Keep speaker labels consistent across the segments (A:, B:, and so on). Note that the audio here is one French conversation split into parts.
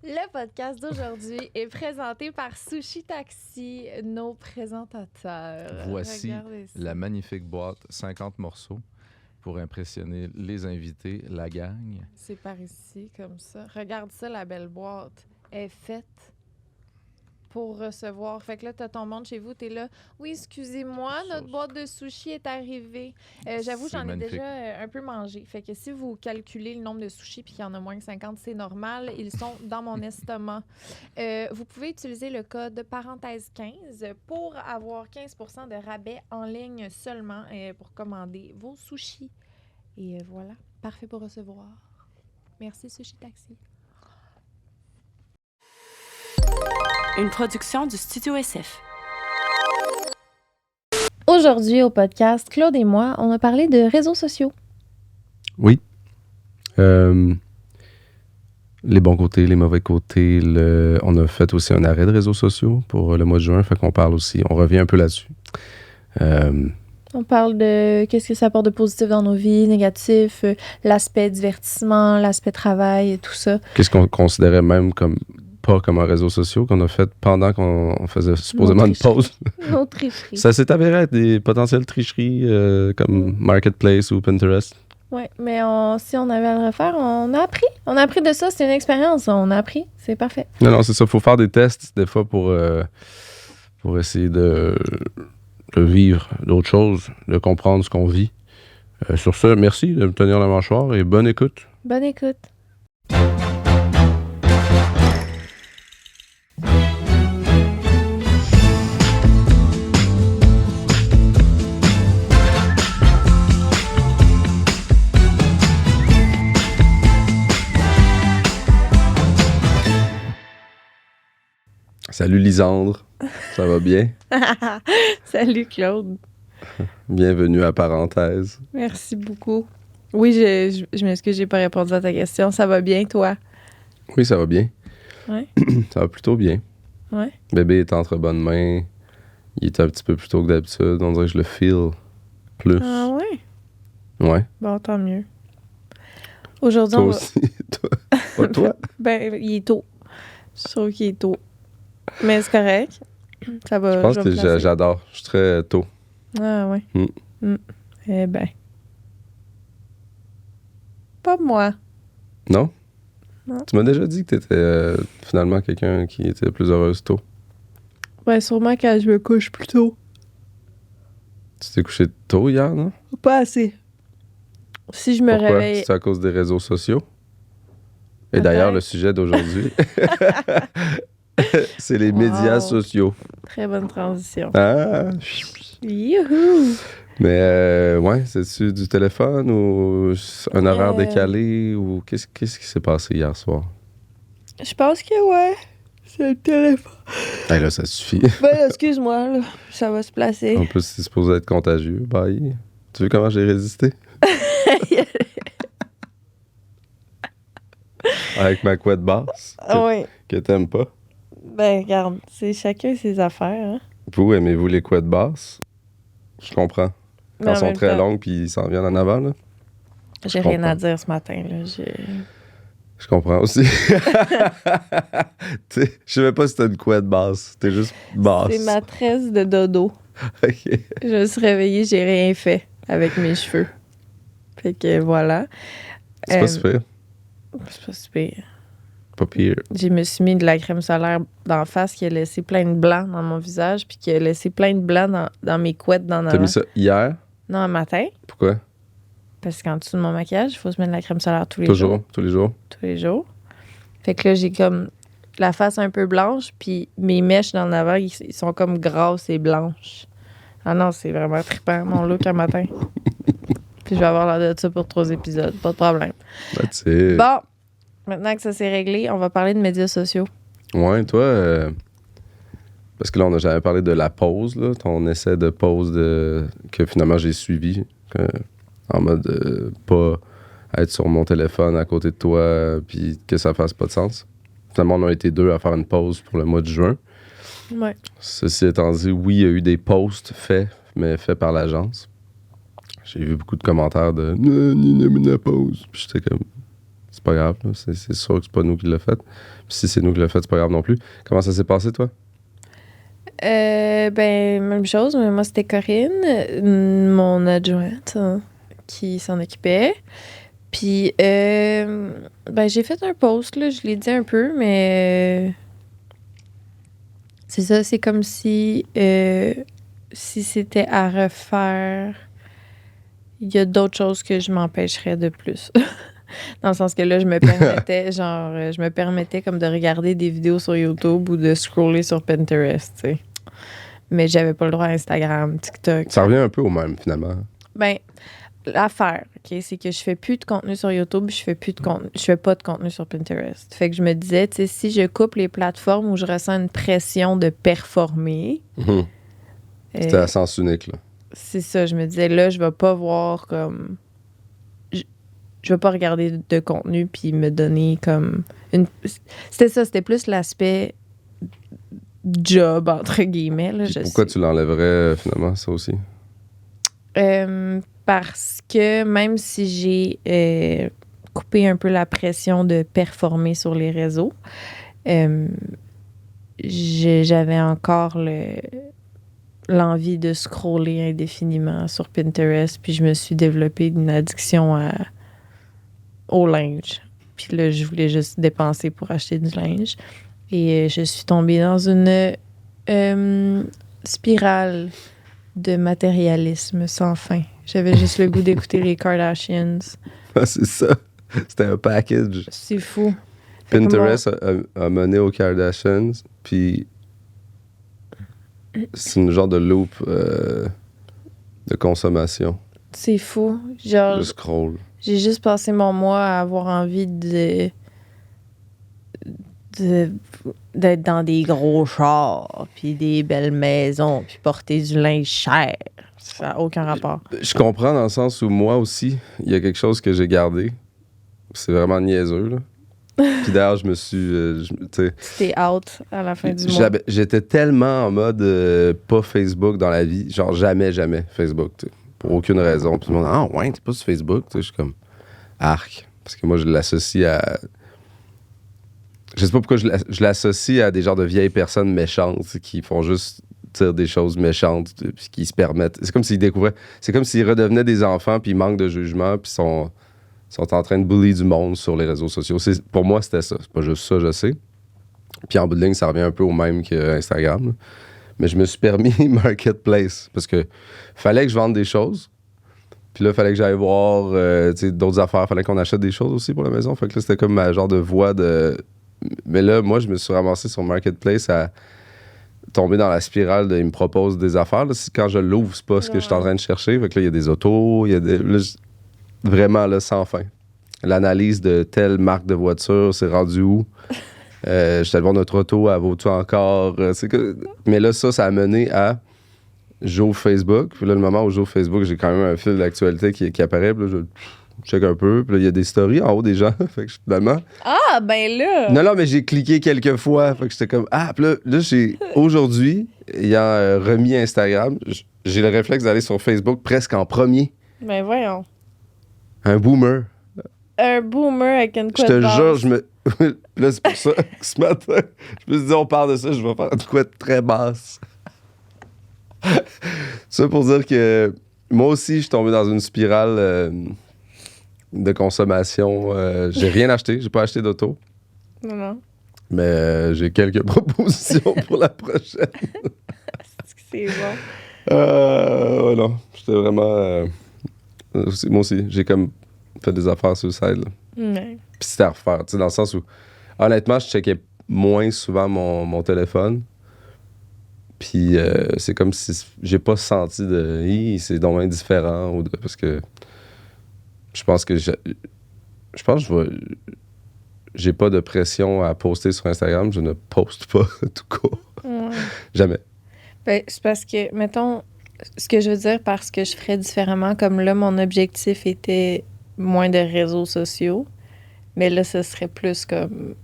A: Le podcast d'aujourd'hui est présenté par Sushi Taxi, nos présentateurs.
B: Voici
A: Regardez ça.
B: la magnifique boîte, 50 morceaux pour impressionner les invités, la gang.
A: C'est par ici, comme ça. Regarde ça, la belle boîte. Elle est faite pour recevoir. Fait que là, t'as ton monde chez vous, t'es là. Oui, excusez-moi, notre boîte de sushi est arrivée. J'avoue,
B: C'est
A: j'en ai
B: magnifique.
A: déjà un peu mangé. Fait que si vous calculez le nombre de sushis puis qu'il y en a moins que 50, c'est normal. Ils sont dans mon estomac. Vous pouvez utiliser le code parenthèse 15 pour avoir 15% de rabais en ligne seulement pour commander vos sushis. Et voilà, parfait pour recevoir. Merci, Sushi Taxi.
C: Une production du Studio SF.
A: Aujourd'hui au podcast, Claude et moi, on a parlé de réseaux sociaux.
D: Oui. Les bons côtés, les mauvais côtés. On a fait aussi un arrêt de réseaux sociaux pour le mois de juin. Fait qu'on parle aussi, on revient un peu là-dessus.
A: On parle de qu'est-ce que ça apporte de positif dans nos vies, négatif, l'aspect divertissement, l'aspect travail et tout ça.
D: Qu'est-ce qu'on considérait même pas comme un réseau social qu'on a fait pendant qu'on faisait supposément une pause.
A: Nos tricheries.
D: Ça s'est avéré être des potentielles tricheries comme Marketplace ou Pinterest.
A: Oui, mais si on avait à le refaire, on a appris. On a appris de ça, c'est une expérience. On a appris, c'est parfait.
D: Non, c'est ça. Il faut faire des tests des fois pour essayer de vivre d'autres choses, de comprendre ce qu'on vit. Sur ce, merci de me tenir la mâchoire et bonne écoute.
A: Bonne écoute.
D: Salut Lisandre, ça va bien?
A: Salut Claude.
D: Bienvenue à Parenthèse.
A: Merci beaucoup. Oui, je m'excuse, j'ai pas répondu à ta question. Ça va bien, toi?
D: Oui, ça va bien.
A: Ouais.
D: Ça va plutôt bien.
A: Ouais.
D: Bébé est entre bonnes mains. Il est un petit peu plus tôt que d'habitude. On dirait que je le feel plus.
A: Ah ouais?
D: Ouais.
A: Bon, tant mieux. Aujourd'hui,
D: Toi
A: on va...
D: aussi. Pas toi?
A: Ben, il est tôt. Je trouve qu'il est tôt. Mais c'est correct. Ça va.
D: Je pense
A: vais
D: que
A: me placer.
D: j'adore. Je suis très tôt.
A: Ah ouais. Eh ben. Pas moi.
D: Non?
A: Non.
D: Tu m'as déjà dit que t'étais finalement quelqu'un qui était plus heureuse tôt.
A: Ouais, sûrement quand je me couche plus tôt.
D: Tu t'es couché tôt hier, non?
A: Pas assez. Si je me
D: Pourquoi?
A: réveille.
D: C'est à cause des réseaux sociaux? Et
A: Peut-être.
D: d'ailleurs, le sujet d'aujourd'hui, c'est les
A: Wow.
D: médias sociaux.
A: Très bonne transition.
D: Ah!
A: Youhou!
D: Mais ouais, c'est-tu du téléphone ou un horaire décalé ou qu'est-ce qui s'est passé hier soir?
A: Je pense que ouais. C'est le téléphone.
D: Hey, là, ça suffit.
A: Ben, excuse-moi, là. Ça va se placer.
D: En plus, c'est supposé être contagieux. Bye. Tu veux comment j'ai résisté? Avec ma couette basse,
A: Oui.
D: que t'aimes pas.
A: Ben, regarde, c'est chacun ses affaires. Hein?
D: Vous, aimez-vous les couettes basses? Je comprends.
A: Mais
D: Quand
A: en
D: elles sont
A: même
D: très
A: temps,
D: longues puis ils s'en viennent en avant, là.
A: j'ai
D: je
A: rien à
D: comprends.
A: dire ce matin. Là.
D: Je comprends aussi. Je sais pas si t'as une couette basse. T'es juste basse.
A: C'est ma tresse de dodo.
D: OK.
A: Je me suis réveillée, j'ai rien fait avec mes cheveux. Fait que voilà.
D: C'est pas super.
A: C'est pas super.
D: Pas pire.
A: Je me suis mis de la crème solaire d'en face qui a laissé plein de blanc dans mon visage puis qui a laissé plein de blanc dans mes couettes d'en
D: T'as
A: avant.
D: mis ça hier?
A: Non, un matin.
D: Pourquoi?
A: Parce qu'en dessous de mon maquillage, il faut se mettre de la crème solaire tous les jours.
D: Toujours? Tous les jours?
A: Tous les jours. Fait que là, j'ai comme la face un peu blanche, puis mes mèches dans l'avant, ils sont comme grasses et blanches. Ah non, c'est vraiment trippant, mon look un matin. Puis je vais avoir l'air de ça pour 3 épisodes, pas de problème.
D: That's it.
A: Bon, maintenant que ça s'est réglé, on va parler de médias sociaux.
D: Ouais, toi, parce que là, on n'a jamais parlé de la pause, là, ton essai de pause que finalement j'ai suivi, en mode pas être sur mon téléphone à côté de toi, puis que ça fasse pas de sens. Finalement, on a été 2 à faire une pause pour le mois de juin.
A: Ouais.
D: Ceci étant dit, oui, il y a eu des posts faits, mais faits par l'agence. J'ai vu beaucoup de commentaires de « Non, la pause ». Puis j'étais comme c'est pas grave. Là. C'est sûr que c'est pas nous qui l'a fait. Puis si c'est nous qui l'a fait, c'est pas grave non plus. Comment ça s'est passé, toi?
A: Même chose, mais moi, c'était Corinne, mon adjointe, qui s'en occupait. Puis, j'ai fait un post, là, je l'ai dit un peu, mais c'est ça, c'est comme si c'était à refaire, il y a d'autres choses que je m'empêcherais de plus. Dans le sens que là, je me permettais comme de regarder des vidéos sur YouTube ou de scroller sur Pinterest, tu sais. Mais j'avais pas le droit à Instagram, TikTok.
D: Ça revient un peu au même, finalement.
A: Ben, l'affaire, OK, c'est que je fais plus de contenu sur YouTube, je fais pas de contenu sur Pinterest. Fait que je me disais, tu sais, si je coupe les plateformes où je ressens une pression de performer...
D: C'était à sens unique, là.
A: C'est ça, je me disais, là, je vais pas voir comme... Je vais pas regarder de contenu puis me donner comme... C'était ça, c'était plus l'aspect job, entre guillemets. Là,
D: pourquoi tu l'enlèverais, finalement, ça aussi?
A: Parce que même si j'ai coupé un peu la pression de performer sur les réseaux, j'avais encore l'envie de scroller indéfiniment sur Pinterest, puis je me suis développée une addiction au linge. Puis là, je voulais juste dépenser pour acheter du linge. Et je suis tombée dans une spirale de matérialisme sans fin. J'avais juste le goût d'écouter les Kardashians.
D: Ah, c'est ça. C'était un package.
A: C'est fou.
D: Pinterest a mené aux Kardashians, puis c'est une genre de loop de consommation.
A: C'est fou. Genre,
D: le scroll.
A: J'ai juste passé mon mois à avoir envie d'être dans des gros chars, puis des belles maisons, puis porter du linge cher. Ça n'a aucun rapport.
D: Je comprends dans le sens où moi aussi, il y a quelque chose que j'ai gardé. C'est vraiment niaiseux, là. Puis d'ailleurs, je me suis...
A: C'était out à la fin du mois.
D: J'étais tellement en mode pas Facebook dans la vie. Genre jamais Facebook, tu sais. Pour aucune raison. Puis tout le monde, ah ouais, t'es pas sur Facebook. Tu sais, je suis comme, arc. Parce que moi, je l'associe à... Je sais pas pourquoi je l'associe à des genres de vieilles personnes méchantes qui font juste dire des choses méchantes puis qui se permettent... C'est comme s'ils découvraient... C'est comme s'ils redevenaient des enfants puis ils manquent de jugement puis sont en train de bully du monde sur les réseaux sociaux. Pour moi, c'était ça. C'est pas juste ça, je sais. Puis en bout de ligne, ça revient un peu au même qu'Instagram. Mais je me suis permis Marketplace parce que fallait que je vende des choses. Puis là, fallait que j'aille voir d'autres affaires. Fallait qu'on achète des choses aussi pour la maison. Fait que là, c'était comme ma genre de voie de... Mais là, moi, je me suis ramassé sur Marketplace à tomber dans la spirale de... Ils me proposent des affaires. Là, quand je l'ouvre, c'est pas ce que je suis en train de chercher. Fait que là, il y a des autos, il y a des... Là, vraiment, là, sans fin. L'analyse de telle marque de voiture, c'est rendu où? Je suis allé voir notre auto, elle vaut-tu encore? Mais là, ça a mené à... J'ouvre Facebook. Puis là, le moment où j'ouvre Facebook, j'ai quand même un fil d'actualité qui apparaît. Puis là, je check un peu. Puis là, il y a des stories en haut des gens. Fait que finalement...
A: Ah, ben là!
D: Non, mais j'ai cliqué quelques fois. Fait que j'étais comme... Ah, puis là aujourd'hui, ayant remis Instagram, j'ai le réflexe d'aller sur Facebook presque en premier.
A: Ben voyons.
D: Un boomer.
A: Un boomer avec une couette
D: basse.
A: basse.
D: Je te jure, là, c'est pour ça que ce matin, je me suis dit, on parle de ça, je vais faire une couette très basse. Ça pour dire que moi aussi, je suis tombé dans une spirale de consommation. J'ai rien acheté, j'ai pas acheté d'auto.
A: Non.
D: Mais j'ai quelques propositions pour la prochaine.
A: C'est bon.
D: Non, j'étais vraiment... moi aussi, j'ai comme fait des affaires sur le side.
A: Ouais.
D: Puis c'était à refaire, tu sais, dans le sens où, honnêtement, je checkais moins souvent mon téléphone. Puis c'est comme si j'ai pas senti de c'est donc indifférent parce que je pense que j'ai pas de pression à poster sur Instagram, je ne poste pas tout court.
A: Ouais.
D: Jamais.
A: Ben, c'est parce que, mettons, ce que je veux dire parce que je ferais différemment, comme là, mon objectif était moins de réseaux sociaux, mais là, ce serait plus comme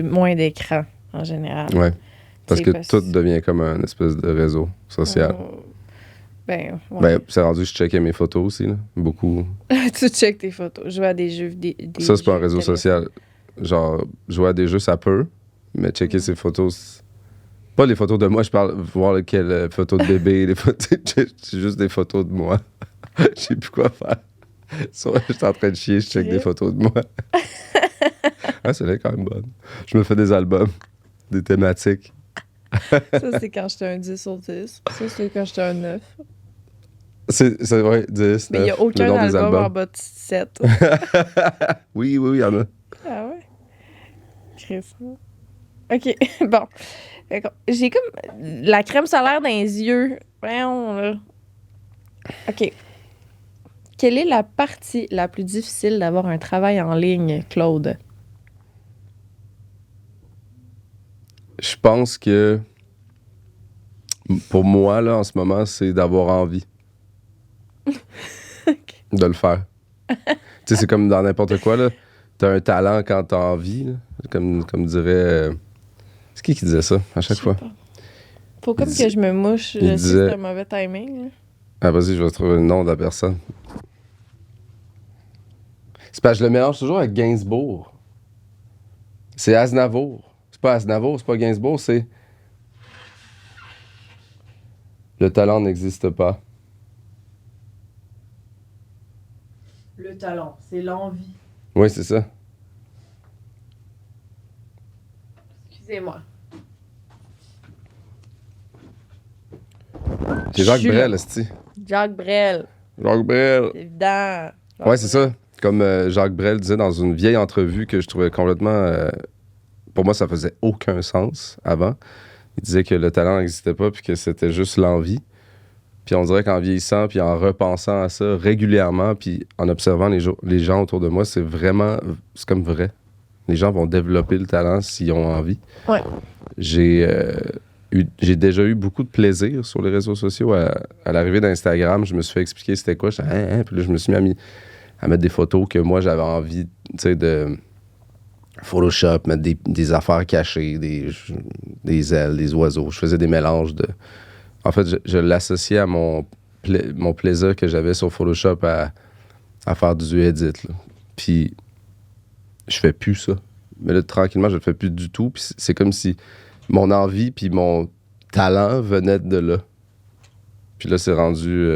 A: moins d'écran en général.
D: Ouais. Parce que
A: parce...
D: tout devient comme un espèce de réseau social.
A: Ben, ouais.
D: Ben, c'est rendu que je checkais mes photos aussi, là. Beaucoup.
A: Tu checkes tes photos. Jouer à des jeux vidéo.
D: Ça, c'est pas un réseau social. Genre, jouer à des jeux, ça peut, mais checker ses photos, pas les photos de moi, je parle voir quelles photos de bébé, les photos, c'est juste des photos de moi. Je sais plus quoi faire. Soit je suis en train de chier, je check des photos de moi. Ah, c'est là quand même bonne. Je me fais des albums, des thématiques.
A: Ça, c'est quand j'étais un 10 sur 10. Ça, c'est quand j'étais un 9.
D: C'est ouais, 10,
A: Mais il n'y a
D: 9,
A: aucun
D: le nom des
A: album en
D: albums.
A: bas de 7.
D: Oui, il y en a.
A: Ah ouais? Chris. OK, bon. Fait que j'ai comme la crème solaire dans les yeux. Voyons, là. OK. Quelle est la partie la plus difficile d'avoir un travail en ligne, Claude?
D: Je pense que pour moi, là, en ce moment, c'est d'avoir envie de le faire. Tu sais, c'est comme dans n'importe quoi, là. T'as un talent quand t'as envie, là. Comme dirait... C'est qui disait ça à chaque fois?
A: Pas. Faut comme
D: Il
A: que je me mouche.
D: il
A: Je sais
D: disait-
A: que c'est un mauvais timing. Là.
D: Ah, vas-y, je vais trouver le nom de la personne. C'est parce que je le mélange toujours avec Gainsbourg. C'est Aznavour. C'est pas Aznavour, c'est pas Gainsbourg, c'est... Le talent n'existe pas.
A: Le talent, c'est l'envie.
D: Oui, c'est ça.
A: Excusez-moi.
D: C'est Jacques
A: Je suis
D: Brel,
A: là.
D: esti.
A: Jacques Brel,
D: Jacques Brel.
A: c'est évident.
D: Ouais, c'est ça. Comme Jacques Brel disait dans une vieille entrevue que je trouvais complètement... pour moi, ça faisait aucun sens avant. Il disait que le talent n'existait pas puis que c'était juste l'envie. Puis on dirait qu'en vieillissant puis en repensant à ça régulièrement puis en observant les gens autour de moi, c'est vraiment... C'est comme vrai. Les gens vont développer le talent s'ils ont envie.
A: Ouais.
D: J'ai déjà eu beaucoup de plaisir sur les réseaux sociaux. À l'arrivée d'Instagram, je me suis fait expliquer c'était quoi. Puis là, je me suis mis à mettre des photos que moi, j'avais envie, tu sais, de Photoshop, mettre des affaires cachées, des ailes, des oiseaux. Je faisais des mélanges de... En fait, je l'associais à mon plaisir que j'avais sur Photoshop à faire du edit. Là. Puis, je fais plus ça. Mais là, tranquillement, je le fais plus du tout. Puis c'est comme si mon envie puis mon talent venaient de là. Puis là, c'est rendu...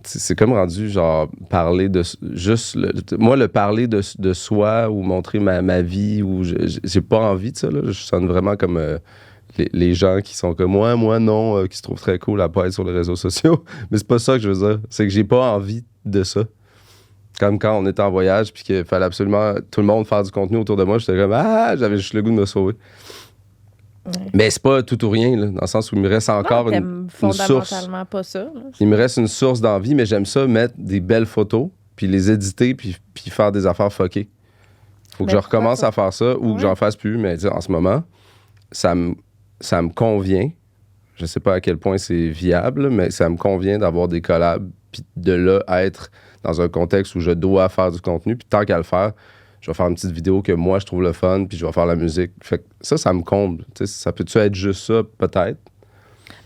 D: c'est comme rendu, genre, parler de... Juste... moi, le parler de soi ou montrer ma vie, ou j'ai pas envie de ça, là. Je sonne vraiment comme les gens qui sont comme moi, non, qui se trouvent très cool à pas être sur les réseaux sociaux. Mais c'est pas ça que je veux dire. C'est que j'ai pas envie de ça. Comme quand on était en voyage, puis qu'il fallait absolument tout le monde faire du contenu autour de moi, j'étais comme, j'avais juste le goût de me sauver.
A: Ouais.
D: Mais c'est pas tout ou rien, là, dans le sens où il me reste encore
A: Non,
D: une
A: t'aimes
D: source.
A: fondamentalement pas ça. Là.
D: Il me reste une source d'envie, mais j'aime ça mettre des belles photos, puis les éditer, puis faire des affaires fuckées. Faut que
A: Mais
D: je recommence
A: pourquoi
D: à faire ça ou que
A: Ouais.
D: j'en fasse plus, mais tu sais, en ce moment, ça me convient. Je sais pas à quel point c'est viable, mais ça me convient d'avoir des collabs, puis de là être dans un contexte où je dois faire du contenu, puis tant qu'à le faire, je vais faire une petite vidéo que moi, je trouve le fun, puis je vais faire la musique. Fait que ça me comble. Tu sais, ça peut-tu être juste ça, peut-être?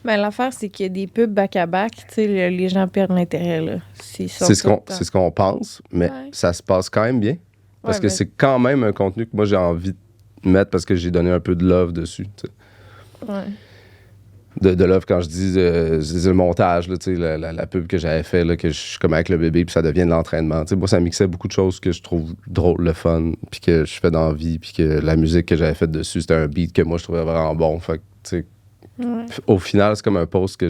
A: Mais l'affaire, c'est qu'il y a des pubs back-à-back. Tu sais, les gens perdent l'intérêt. Là.
D: C'est ce qu'on pense, mais
A: Ouais.
D: ça se passe quand même bien. Parce
A: Ouais,
D: que
A: mais-
D: c'est quand même un contenu que moi, j'ai envie de mettre parce que j'ai donné un peu de love dessus. Tu sais.
A: Ouais.
D: De love, quand je dis le montage, là, tu sais, la pub que j'avais fait, là, que je suis comme avec le bébé, puis ça devient de l'entraînement. Tu sais, moi, ça mixait beaucoup de choses que je trouve drôle, le fun, puis que je fais d'envie, puis que la musique que j'avais faite dessus, c'était un beat que moi, je trouvais vraiment bon. Fait que, tu sais,
A: Ouais.
D: au final, c'est comme un post que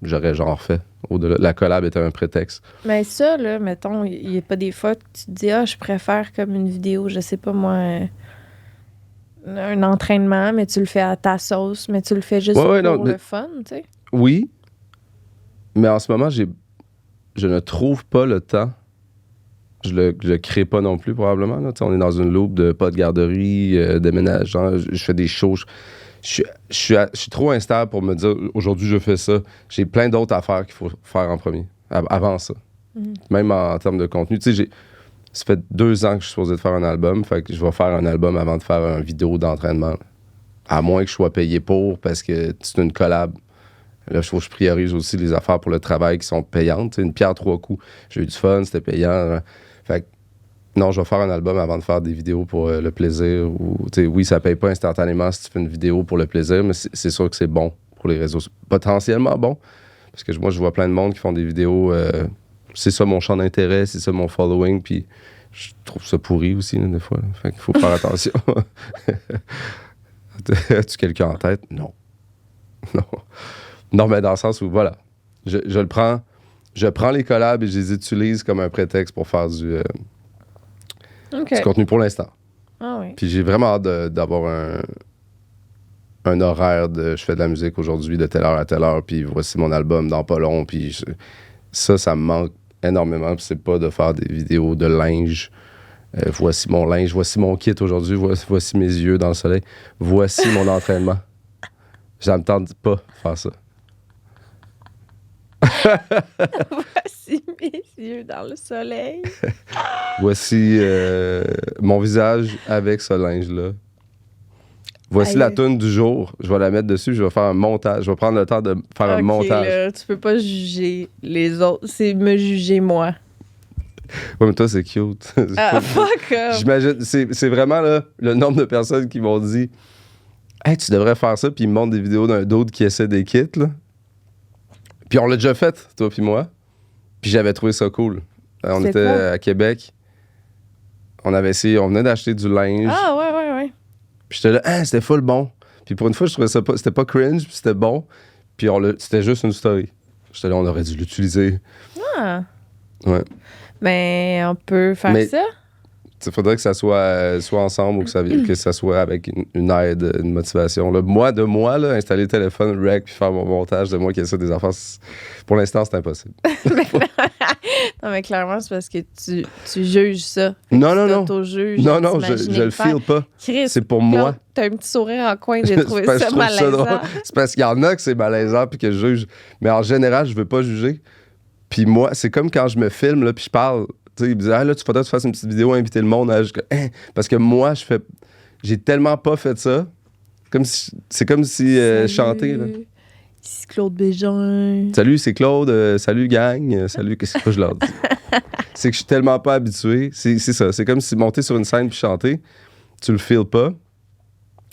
D: j'aurais genre fait. Au-delà, la collab était un prétexte.
A: Mais ça, là, mettons, il n'y a pas des fois que tu te dis, je préfère comme une vidéo, je sais pas moi, un entraînement, mais tu le fais à ta sauce, mais tu le fais juste
D: Ouais,
A: pour
D: non,
A: le fun, tu sais.
D: Oui, mais en ce moment, je ne trouve pas le temps. Je le crée pas non plus, probablement. Là. On est dans une loupe de pas de garderie, déménagement. Je fais des shows. Je suis trop instable pour me dire aujourd'hui, je fais ça. J'ai plein d'autres affaires qu'il faut faire en premier, avant ça.
A: Mhm.
D: Même en termes de contenu. Tu sais, ça fait 2 ans que je suis supposé de faire un album. Fait que je vais faire un album avant de faire une vidéo d'entraînement. À moins que je sois payé pour, parce que c'est une collab Là, il faut que je priorise aussi les affaires pour le travail qui sont payantes. T'sais, une pierre 3 coups. J'ai eu du fun, c'était payant. Fait que, non, je vais faire un album avant de faire des vidéos pour le plaisir. Oui, ça paye pas instantanément si tu fais une vidéo pour le plaisir, mais c'est sûr que c'est bon pour les réseaux. Potentiellement bon. Parce que moi, je vois plein de monde qui font des vidéos. C'est ça mon champ d'intérêt, c'est ça mon following. Puis je trouve ça pourri aussi, là, des fois. Là. Fait qu'il faut faire attention. As-tu quelqu'un en tête? Non. Non. Non, mais dans le sens où, voilà, je le prends, je prends les collabs et je les utilise comme un prétexte pour faire du contenu pour l'instant.
A: Ah oui.
D: Puis j'ai vraiment hâte d'avoir un horaire de je fais de la musique aujourd'hui de telle heure à telle heure, puis voici mon album dans pas long, puis ça me manque énormément, puis c'est pas de faire des vidéos de linge. Voici mon linge, voici mon kit aujourd'hui, voici mes yeux dans le soleil, voici mon entraînement. Ça me tente pas de faire ça.
A: Voici mes yeux dans le soleil.
D: Voici mon visage avec ce linge-là. Voici la toune du jour. Je vais la mettre dessus, je vais faire un montage. Je vais prendre le temps de faire un montage.
A: Là, tu peux pas juger les autres, c'est me juger moi.
D: Ouais, mais toi, c'est cute.
A: Fuck off!
D: J'imagine, c'est vraiment là, le nombre de personnes qui m'ont dit « Hey, tu devrais faire ça », puis ils me montrent des vidéos d'un d'autre qui essaie des kits, là. Puis on l'a déjà fait, toi puis moi. Puis j'avais trouvé ça cool. On était à Québec. On avait essayé, on venait d'acheter du linge.
A: Ah, ouais.
D: Puis j'étais là, ah, c'était full bon. Puis pour une fois, je trouvais ça pas, c'était pas cringe, puis c'était bon. Puis c'était juste une story. J'étais là, on aurait dû l'utiliser.
A: Ah.
D: Ouais.
A: Mais on peut faire ça.
D: Il faudrait que ça soit ensemble ou que ça soit avec une aide, une motivation. Là, moi, là, installer le téléphone, rec, puis faire mon montage de moi qui essaie des affaires, pour l'instant, c'est impossible.
A: Non, mais clairement, c'est parce que tu juges ça.
D: Non, je le feel pas.
A: Chris,
D: c'est pour moi.
A: T'as un petit sourire en coin, j'ai trouvé ça malaisant.
D: C'est parce qu'il y en a que c'est malaisant puis que je juge. Mais en général, je veux pas juger. Puis moi, c'est comme quand je me filme, là, puis je parle. Tu sais, il me disait, ah, là, tu faudrait que tu fasses une petite vidéo, inviter le monde. Parce que moi, j'ai tellement pas fait ça. C'est comme si chanter. Là.
A: Ici Claude Bégin.
D: Salut, c'est Claude. Salut, gang. Salut, qu'est-ce que je leur dis? C'est que je suis tellement pas habitué. C'est ça. C'est comme si monter sur une scène puis chanter, tu le feels pas.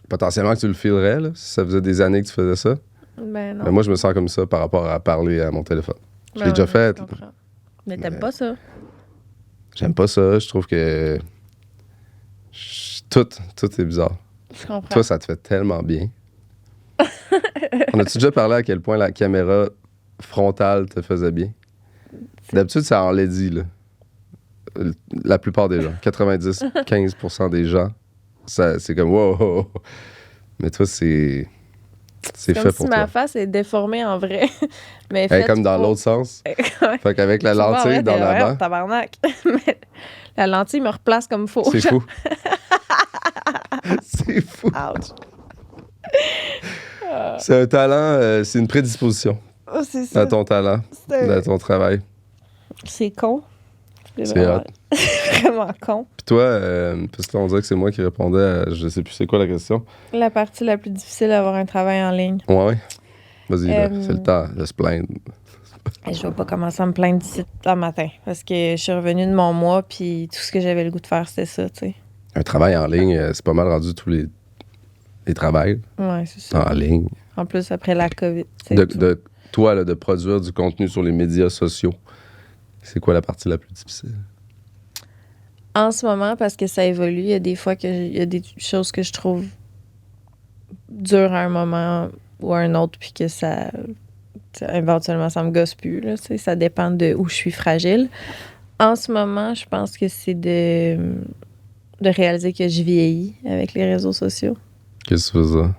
D: Potentiellement que tu le feelerais, là, si ça faisait des années que tu faisais ça.
A: Ben non.
D: Mais moi, je me sens comme ça par rapport à parler à mon téléphone. Je l'ai déjà fait.
A: Mais t'aimes pas ça?
D: J'aime pas ça. Je trouve que tout est bizarre.
A: Je comprends.
D: Toi, ça te fait tellement bien. On a-tu déjà parlé à quel point la caméra frontale te faisait bien? D'habitude, ça en l'est dit, là. La plupart des gens, 90-15% des gens, c'est comme wow. Mais toi, c'est fait pour toi.
A: Comme si ma face est déformée en vrai. Mais
D: comme dans l'autre sens. Fait qu'avec la lentille dans l'avant.
A: Tabarnak. Mais la lentille me replace comme faux.
D: C'est fou. C'est fou.
A: Ouch.
D: C'est un talent, c'est une prédisposition.
A: Oh, c'est ça.
D: À ton talent, à ton travail.
A: C'est con.
D: C'est hot.
A: Vraiment con.
D: Puis toi, parce que là, on dirait que c'est moi qui répondais à je sais plus c'est quoi la question.
A: La partie la plus difficile d'avoir un travail en ligne.
D: Ouais. Vas-y, là, c'est le temps de se plaindre.
A: Je vais pas commencer à me plaindre d'ici le matin parce que je suis revenue de mon mois puis tout ce que j'avais le goût de faire, c'était ça, tu sais.
D: Un travail en ligne, c'est pas mal rendu tous les travails.
A: Ouais, c'est ça.
D: En ligne.
A: En plus, après la COVID.
D: De toi, là, de produire du contenu sur les médias sociaux, c'est quoi la partie la plus difficile?
A: En ce moment, parce que ça évolue, il y a des fois il y a des choses que je trouve dures à un moment ou à un autre, puis que ça éventuellement, ça me gosse plus. Là, ça dépend de où je suis fragile. En ce moment, je pense que c'est de réaliser que je vieillis avec les réseaux sociaux.
D: Qu'est-ce que tu veux dire?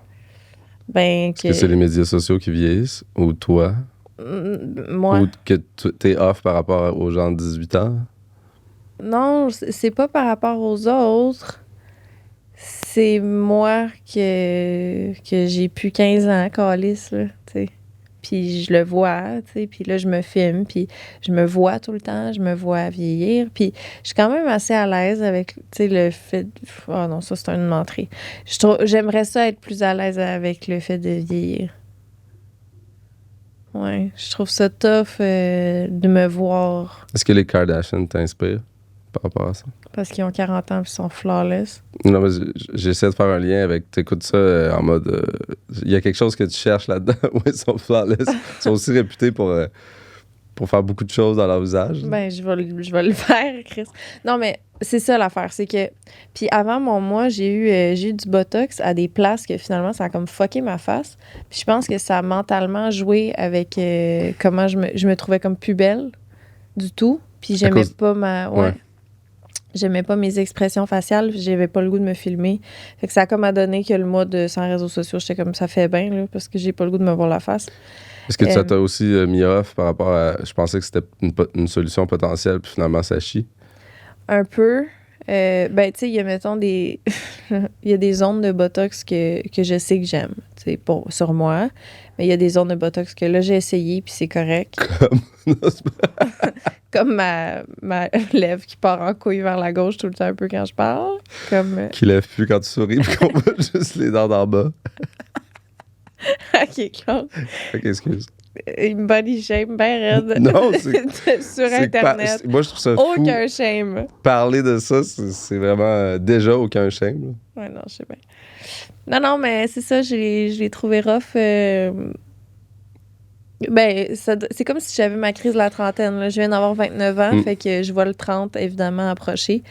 D: Est-ce que c'est les médias sociaux qui vieillissent ou toi?
A: Moi.
D: Ou que t'es off par rapport aux gens de 18 ans?
A: Non, c'est pas par rapport aux autres. C'est moi que j'ai plus 15 ans, câlisse, là, tu sais. Puis je le vois, tu sais, puis là, je me filme, puis je me vois tout le temps, je me vois vieillir, puis je suis quand même assez à l'aise avec, tu sais, le fait... Oh non, ça, c'est une menterie. J'aimerais ça être plus à l'aise avec le fait de vieillir. Ouais, je trouve ça tough de me voir
D: Est-ce que les Kardashians t'inspirent par rapport à ça?
A: parce qu'ils ont 40 ans et ils sont flawless.
D: Non, mais j'essaie de faire un lien avec. T'écoutes ça en mode. Il y a quelque chose que tu cherches là-dedans. Oui, ils sont flawless. Ils sont aussi réputés pour faire beaucoup de choses dans leur usage.
A: Ben, je vais le faire, Chris. Non, mais c'est ça l'affaire, c'est que... Puis avant mon mois, j'ai eu du Botox à des places que finalement, ça a comme fucké ma face. Puis je pense que ça a mentalement joué avec comment je me trouvais comme plus belle du tout. Puis j'aimais pas
D: Ouais.
A: J'aimais pas mes expressions faciales, j'avais pas le goût de me filmer. Fait que ça a comme à donné que le mois de sans réseaux sociaux, j'étais comme ça fait bien, là, parce que j'ai pas le goût de me voir la face.
D: Est-ce que ça t'a aussi mis off par rapport à. Je pensais que c'était une solution potentielle, puis finalement, ça chie.
A: Un peu. Ben, tu sais, il y a, mettons, il y a des zones de Botox que je sais que j'aime, tu sais, sur moi. Mais il y a des zones de Botox que là, j'ai essayé, puis c'est correct. Comme ma lèvre qui part en couille vers la gauche tout le temps un peu quand je parle. Comme...
D: Qui lève plus quand tu souris, puis qu'on voit juste les dents d'en bas.
A: OK, Claude.
D: Ok, excuse.
A: Une body shame bien raide.
D: Non, c'est.
A: Sur Internet.
D: Moi, je trouve ça fou.
A: Aucun shame.
D: Parler de ça, c'est vraiment déjà aucun shame.
A: Ouais, non, je sais bien. Non, mais c'est ça, je l'ai trouvé rough. Ben, c'est comme si j'avais ma crise de la trentaine. Là. Je viens d'avoir 29 ans, fait que je vois le 30, évidemment, approcher.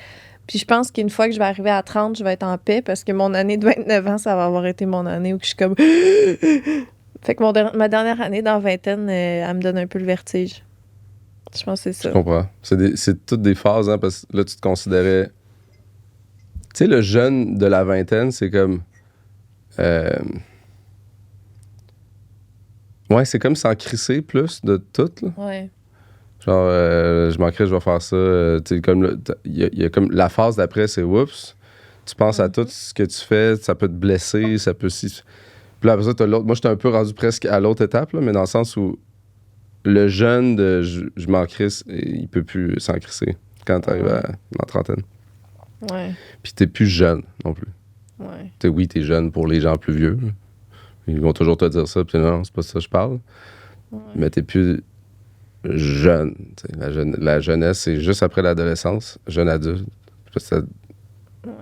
A: Puis je pense qu'une fois que je vais arriver à 30, je vais être en paix parce que mon année de 29 ans, ça va avoir été mon année où je suis comme... Fait que ma dernière année dans vingtaine, elle me donne un peu le vertige. Je pense que c'est ça.
D: Je comprends. C'est toutes des phases, hein, parce que là, tu te considérais... Tu sais, le jeune de la vingtaine, c'est comme... Ouais, c'est comme s'en crisser plus de tout, là.
A: Ouais.
D: Genre, je m'en crisse, je vais faire ça. Tu sais, comme il y a comme la phase d'après, c'est oups. Tu penses à tout ce que tu fais, ça peut te blesser, ça peut... Puis là, après ça, t'as l'autre. Moi, j'étais un peu rendu presque à l'autre étape, là, mais dans le sens où le jeune de je m'en crisse, il peut plus s'en crisser quand t'arrives à la trentaine.
A: Ouais.
D: Puis t'es plus jeune non plus.
A: Ouais.
D: Oui, t'es jeune pour les gens plus vieux. Là. Ils vont toujours te dire ça, puis non, c'est pas ça que je parle.
A: Ouais.
D: Mais t'es plus jeune. La jeunesse, c'est juste après l'adolescence, jeune adulte.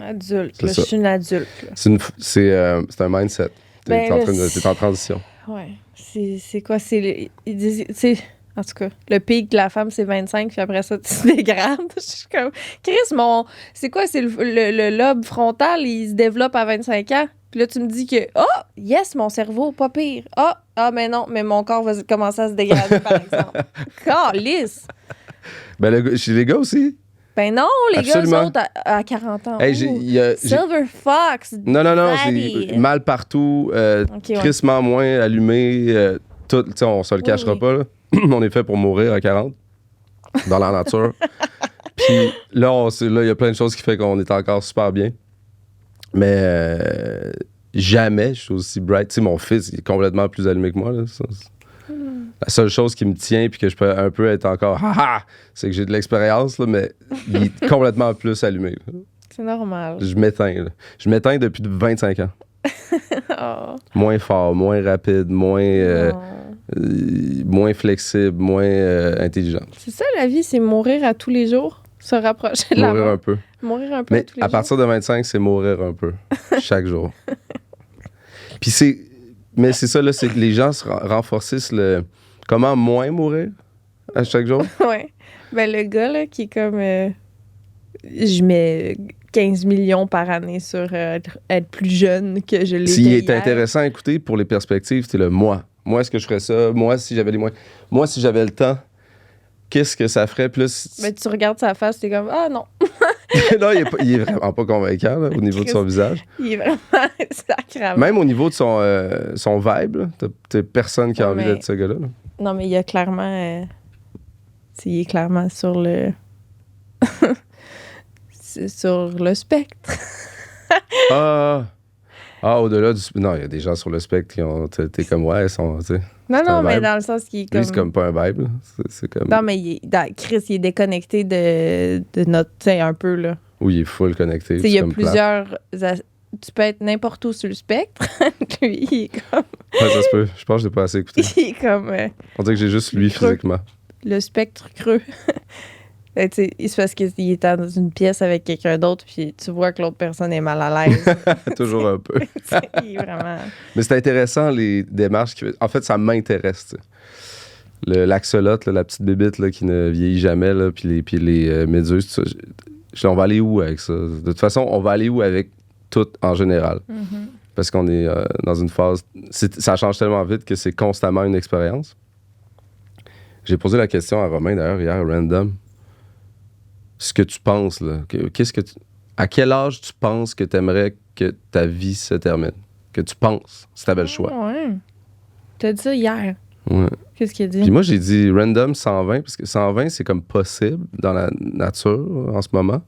A: Adulte.
D: C'est
A: Là,
D: ça.
A: je suis une adulte. Là.
D: C'est un mindset. T'es en transition.
A: Ouais. C'est quoi? Ils disent... Tu sais, en tout cas, le pic de la femme, c'est 25, puis après ça, tu te dégrades. Je suis comme... Chris, c'est quoi? C'est le lobe frontal, il se développe à 25 ans. Puis là, tu me dis que... Oh! Yes, mon cerveau, pas pire. Ah, mais non, mais mon corps va commencer à se dégrader, par exemple. Calisse!
D: Ben, chez les gars aussi.
A: Ben non, les
D: Absolument.
A: gars, eux autres, à 40 ans.
D: Hey,
A: Silver Fox.
D: Non,
A: Daddy.
D: c'est mal partout,
A: Ok, ouais.
D: crissement moins allumé. Tout, tu sais, on se le cachera
A: Oui.
D: pas. Là. On est fait pour mourir à 40 dans la nature. Puis là, il y a plein de choses qui font qu'on est encore super bien. Mais jamais je suis aussi bright. Tu sais, mon fils il est complètement plus allumé que moi. Là. La seule chose qui me tient puis que je peux un peu être encore c'est que j'ai de l'expérience, là, mais il est complètement plus allumé. Là.
A: C'est normal.
D: Je m'éteins. Là. Je m'éteins depuis 25 ans.
A: Oh.
D: Moins fort, moins rapide, moins flexible, moins intelligent.
A: C'est ça, la vie, c'est mourir à tous les jours, se rapprocher de la
D: Mourir
A: mort.
D: un peu.
A: Mourir un peu
D: Mais
A: à tous les
D: à
A: jours.
D: partir de 25, c'est mourir un peu. Chaque jour. Puis Mais c'est ça, là, c'est que les gens se renforcissent le... Comment moins mourir à chaque jour?
A: Ouais. Ben, le gars, là, qui est comme... je mets 15 millions par année sur être plus jeune que je l'étais
D: S'il est
A: hier.
D: intéressant à écouter pour les perspectives, c'est le moi. Moi, est-ce que je ferais ça? Moi, si j'avais les moyens. Moi, si j'avais le temps, qu'est-ce que ça ferait? Plus...
A: Ben, tu regardes sa face, t'es comme, ah non.
D: Non, il est vraiment pas convaincant là, au niveau de son visage.
A: Il est vraiment sacrément.
D: Même au niveau de son vibe, là, t'as personne qui a envie d'être ce gars-là. Là.
A: Non, mais il y a clairement... il est clairement sur le... c'est sur le spectre.
D: Au-delà du... Non, il y a des gens sur le spectre qui ont... T'es comme, ouais, ils sont... T'sais,
A: Non, mais
D: vibe.
A: dans le sens qu'il est
D: Lui,
A: comme...
D: c'est comme pas un vibe. Là. C'est comme...
A: Non, mais Chris, il est déconnecté de notre... Tu sais, un peu, là.
D: Oui, il est full connecté.
A: Tu sais, il y a
D: comme
A: plusieurs tu peux être n'importe où sur le spectre. Lui, il est comme...
D: Ouais, ça se peut. Je pense que j'ai pas assez écouté.
A: Il est comme
D: On dirait que j'ai juste lui
A: creux.
D: physiquement.
A: le spectre creux. C'est parce qu'il est dans une pièce avec quelqu'un d'autre, puis tu vois que l'autre personne est mal à l'aise.
D: Toujours un peu.
A: Il est vraiment...
D: Mais c'est intéressant, les démarches. En fait, ça m'intéresse. Tu sais. L'axolote, là, la petite bébite là, qui ne vieillit jamais, là, puis les méduses, tout ça. On va aller où avec ça? De toute façon, on va aller où avec tout en général?
A: Mhm.
D: Parce qu'on est dans une phase... Ça change tellement vite que c'est constamment une expérience. J'ai posé la question à Romain, d'ailleurs, hier, random. Ce que tu penses, là. À quel âge tu penses que tu aimerais que ta vie se termine? Que tu penses, si tu avais le choix.
A: Ouais. T'as dit ça hier.
D: Ouais.
A: Qu'est-ce qu'il a dit?
D: Puis moi, j'ai dit random 120, parce que 120, c'est comme possible dans la nature en ce moment.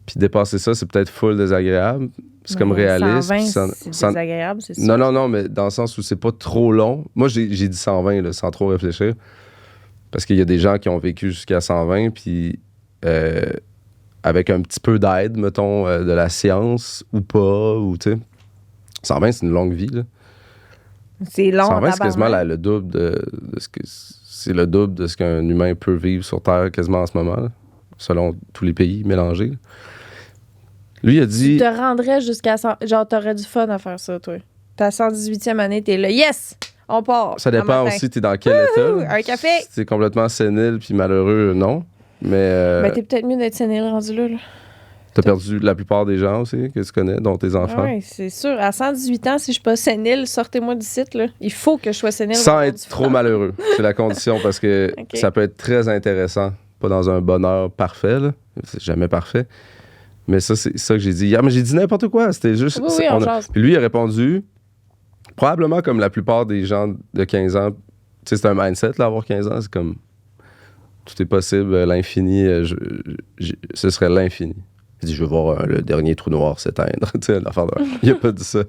D: Puis dépasser ça, c'est peut-être full désagréable. C'est comme réaliste.
A: 120,
D: puis
A: c'est désagréable, c'est sûr.
D: Non, mais dans le sens où c'est pas trop long. Moi, j'ai dit 120, là, sans trop réfléchir. Parce qu'il y a des gens qui ont vécu jusqu'à 120, puis avec un petit peu d'aide, mettons, de la science ou pas, ou tu sais. 120, c'est une longue vie, là.
A: C'est long,
D: 120, c'est quasiment
A: tabarnak.
D: le double de ce que... C'est le double de ce qu'un humain peut vivre sur Terre quasiment en ce moment, là, selon tous les pays mélangés. Lui, il a dit...
A: Tu te rendrais jusqu'à 100... Genre, t'aurais du fun à faire ça, toi. T'es à 118e année, t'es là. Yes! On part!
D: Ça
A: un
D: dépend
A: matin.
D: aussi, t'es dans quel état.
A: Un café!
D: Si t'es complètement sénile puis malheureux, non. Mais
A: Ben, t'es peut-être mieux d'être sénile rendu là.
D: t'as perdu la plupart des gens aussi que tu connais, dont tes enfants.
A: Oui, c'est sûr. À 118 ans, si je suis pas sénile, sortez-moi du site, là. Il faut que je sois sénile.
D: Sans
A: pour
D: être
A: avoir du
D: trop
A: fun.
D: malheureux. C'est la condition parce que
A: Ok.
D: ça peut être très intéressant. Pas dans un bonheur parfait, là. C'est jamais parfait. Mais ça, c'est ça que j'ai dit hier. Mais j'ai dit n'importe quoi. C'était juste...
A: Oui, oui, on jase.
D: Puis lui, il a répondu, probablement comme la plupart des gens de 15 ans. Tu sais, c'est un mindset, là, avoir 15 ans. C'est comme... Tout est possible, l'infini, ce serait l'infini. Il dit, je veux voir le dernier trou noir s'éteindre. Tu sais, l'affaire de... Il a pas dit ça.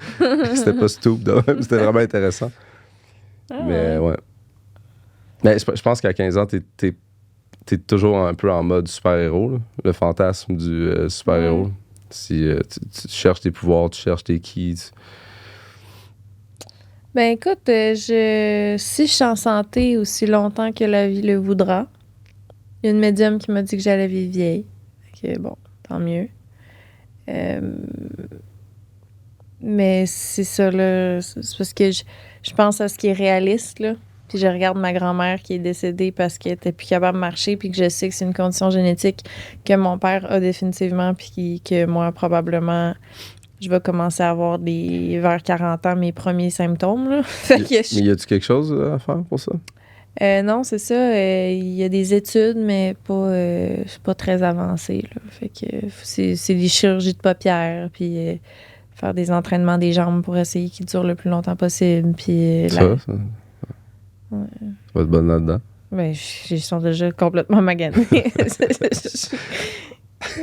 D: C'était pas stupide, c'était vraiment intéressant.
A: Ah,
D: Mais ouais. Mais je pense qu'à 15 ans, t'es toujours un peu en mode super-héros, là. Le fantasme du super-héros.
A: Ouais.
D: Si tu cherches tes pouvoirs, tu cherches tes keys.
A: Ben écoute, si je suis en santé aussi longtemps que la vie le voudra, il y a une médium qui m'a dit que j'allais vivre vieille. Fait que bon, tant mieux. Mais c'est ça, là. C'est parce que je pense à ce qui est réaliste, là. Puis je regarde ma grand-mère qui est décédée parce qu'elle était plus capable de marcher, puis que je sais que c'est une condition génétique que mon père a définitivement, puis que moi, probablement, je vais commencer à avoir vers 40 ans mes premiers symptômes, là. Fait que
D: Mais y a-tu quelque chose à faire pour ça?
A: non, c'est ça. Il y a des études, mais pas très avancées, là. Fait que c'est des chirurgies de paupières, puis faire des entraînements des jambes pour essayer qu'ils durent le plus longtemps possible. Puis
D: Ça
A: Ouais.
D: Tu vas être bonne là-dedans.
A: Ben, ils sont déjà complètement maganés.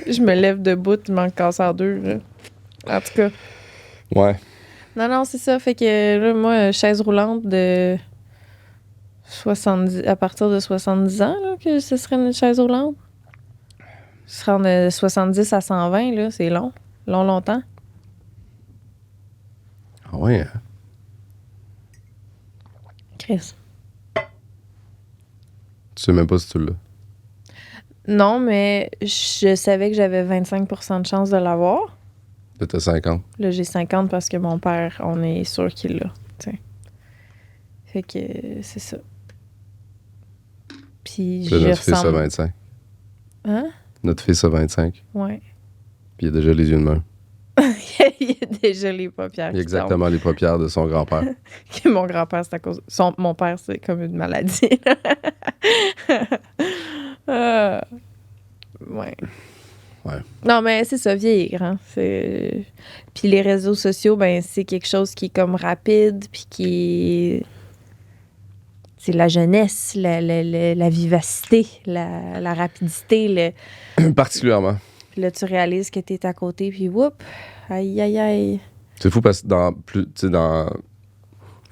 A: Je me lève debout, il m'en casse en deux, là. En tout cas.
D: Ouais.
A: Non, c'est ça. Fait que là, moi, chaise roulante de 70, à partir de 70 ans, là, que ce serait une chaise roulante. Se rendre de 70 à 120, là, c'est long. Longtemps.
D: Ah ouais.
A: Chris.
D: Tu sais même pas si tu l'as.
A: Non, mais je savais que j'avais 25% de chance de l'avoir.
D: Là, t'as 50.
A: Là, j'ai 50 parce que mon père, on est sûr qu'il l'a. T'sais. Fait que c'est ça. Puis
D: Là,
A: j'y
D: notre fils a
A: ressemble.
D: 25.
A: Hein?
D: Notre fils a 25.
A: Ouais.
D: Puis il a déjà les yeux de main.
A: Il y a déjà les paupières.
D: Il a
A: qui tombent.
D: exactement les paupières de son grand-père.
A: Que mon grand-père, c'est à cause... Mon père, c'est comme une maladie. Ouais.
D: Ouais.
A: Non, mais c'est ça, vieillir. Hein? Puis les réseaux sociaux, ben c'est quelque chose qui est comme rapide, puis qui est... C'est la jeunesse, la vivacité, la rapidité.
D: Particulièrement.
A: Puis là, tu réalises que t'es à côté, puis whoop, aïe, aïe, aïe.
D: C'est fou parce que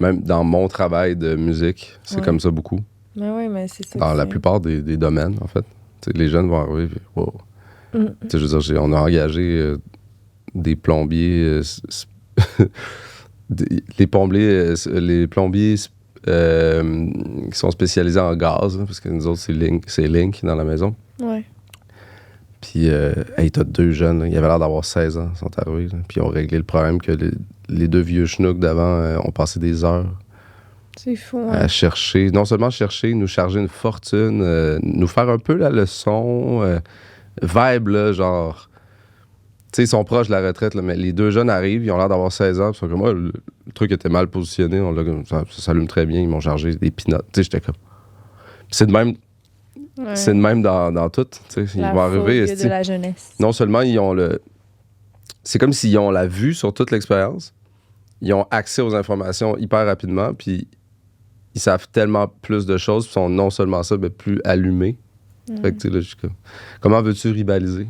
D: même dans mon travail de musique, c'est
A: Ouais.
D: comme ça beaucoup.
A: Mais oui, mais c'est ça.
D: Dans la
A: c'est-
D: plupart des domaines, en fait. Tu sais, les jeunes vont arriver, puis wow.
A: Mm.
D: Tu sais, je veux dire, on a engagé des plombiers... les plombiers qui sont spécialisés en gaz, là, parce que nous autres, c'est Link dans la maison.
A: Ouais.
D: Puis, hey, t'as 2 jeunes, là, ils avaient l'air d'avoir 16 ans, ils sont arrivés. Là, puis, ils ont réglé le problème que les 2 vieux schnooks d'avant ont passé des heures
A: C'est fou,
D: à chercher, non seulement chercher, nous charger une fortune, nous faire un peu la leçon, vibe, là, genre... Tu sais, ils sont proches de la retraite, là, mais les 2 jeunes arrivent, ils ont l'air d'avoir 16 ans, puis ils sont comme, oh, le truc était mal positionné, ça s'allume très bien, ils m'ont chargé des peanuts. Tu sais, j'étais comme... C'est de même, c'est de même dans tout. Tu sais, ils vont arriver...
A: de la jeunesse.
D: Non seulement ils ont le... C'est comme s'ils ont la vue sur toute l'expérience, ils ont accès aux informations hyper rapidement, puis ils savent tellement plus de choses, puis sont non seulement ça, mais plus allumés. Fait que, tu sais, là, je suis comme... Comment veux-tu rivaliser?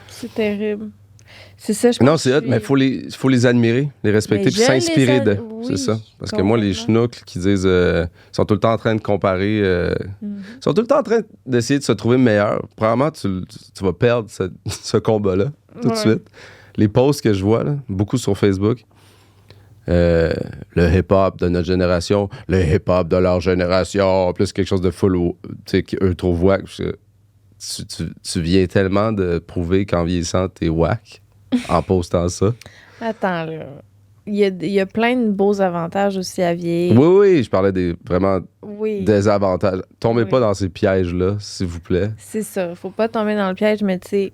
A: C'est terrible. C'est ça, je pense.
D: Non, c'est hot, mais il faut les admirer, les respecter, puis s'inspirer d'eux.
A: Oui,
D: c'est ça. Parce que moi, les schnooks qui disent... sont tout le temps en train de comparer... sont tout le temps en train d'essayer de se trouver meilleurs. Probablement, tu vas perdre ce combat-là tout de suite. Les posts que je vois, là, beaucoup sur Facebook, le hip-hop de notre génération, le hip-hop de leur génération, plus quelque chose de full, tu sais, qu'eux trouvent wack. Tu viens tellement de prouver qu'en vieillissant, t'es whack en postant ça.
A: Attends, là. Il y a plein de beaux avantages aussi à vieillir.
D: Oui, je parlais des vraiment désavantages. Tombez pas dans ces pièges-là, s'il vous plaît.
A: C'est ça. Faut pas tomber dans le piège, mais tu sais,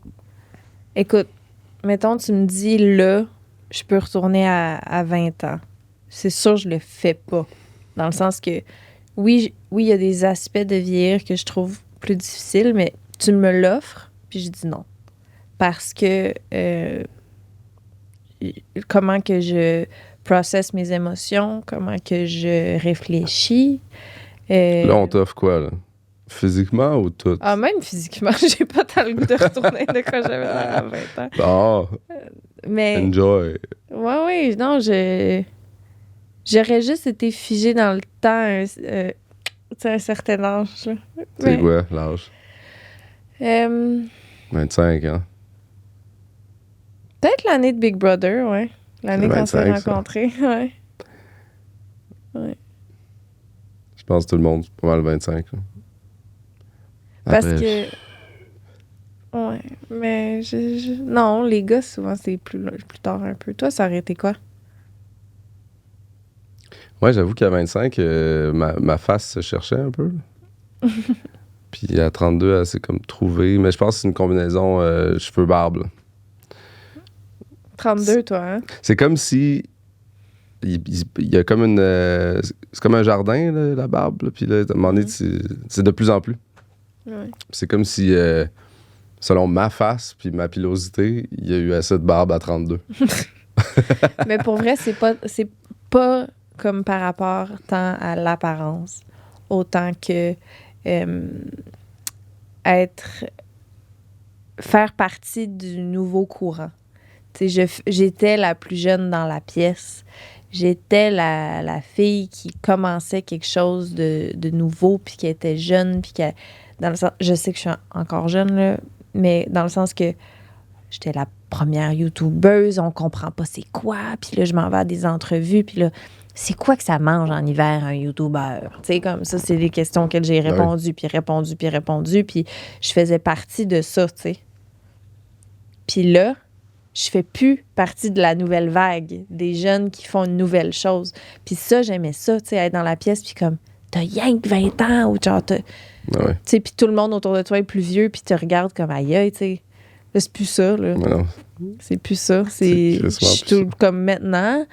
A: écoute, mettons, tu me dis là, je peux retourner à 20 ans. C'est sûr, je le fais pas. Dans le sens que, oui, il y a des aspects de vieillir que je trouve plus difficiles, mais tu me l'offres, puis je dis non. Parce que comment que je processe mes émotions, comment que je réfléchis.
D: Là, on t'offre quoi, là? Physiquement ou tout?
A: Ah, même physiquement, j'ai pas tant le goût de retourner de quand j'avais à 20 ans.
D: Ah!
A: Mais...
D: Enjoy!
A: Oui, non, j'aurais juste été figée dans le temps, un certain âge.
D: C'est quoi, l'âge? 25, hein?
A: Peut-être l'année de Big Brother, ouais. L'année qu'on s'est rencontrés, ouais.
D: Je pense que tout le monde, c'est pas mal 25. Là.
A: Parce que... Ouais, mais non, les gars, souvent, c'est plus tard un peu. Toi, ça aurait été quoi?
D: Ouais, j'avoue qu'à 25, ma face se cherchait un peu. Puis à 32, elle s'est comme trouvée. Mais je pense que c'est une combinaison cheveux-barbe.
A: 32, toi, hein?
D: C'est comme si... Il y a comme une... c'est comme un jardin, là, la barbe. Là, puis là, à un moment donné, c'est de plus en plus.
A: Ouais.
D: C'est comme si, selon ma face puis ma pilosité, il y a eu assez de barbe à 32.
A: Mais pour vrai, c'est pas comme par rapport tant à l'apparence, autant que faire partie du nouveau courant. J'étais la plus jeune dans la pièce. J'étais la fille qui commençait quelque chose de nouveau, puis qui était jeune, puis dans le sens, je sais que je suis encore jeune, là, mais dans le sens que j'étais la première YouTubeuse, on comprend pas c'est quoi, puis là, je m'en vais à des entrevues, puis là, c'est quoi que ça mange en hiver, un YouTuber? Tu sais, comme ça, c'est des questions auxquelles j'ai répondu, puis je faisais partie de ça, tu sais. Puis là, je fais plus partie de la nouvelle vague, des jeunes qui font une nouvelle chose. Puis ça, j'aimais ça, tu sais, être dans la pièce, puis comme, t'as rien que 20 ans, ou genre, tu sais, puis tout le monde autour de toi est plus vieux, puis te regarde comme aïe, tu sais. Là, c'est plus ça, là.
D: Non.
A: C'est plus ça. Je suis tout comme maintenant,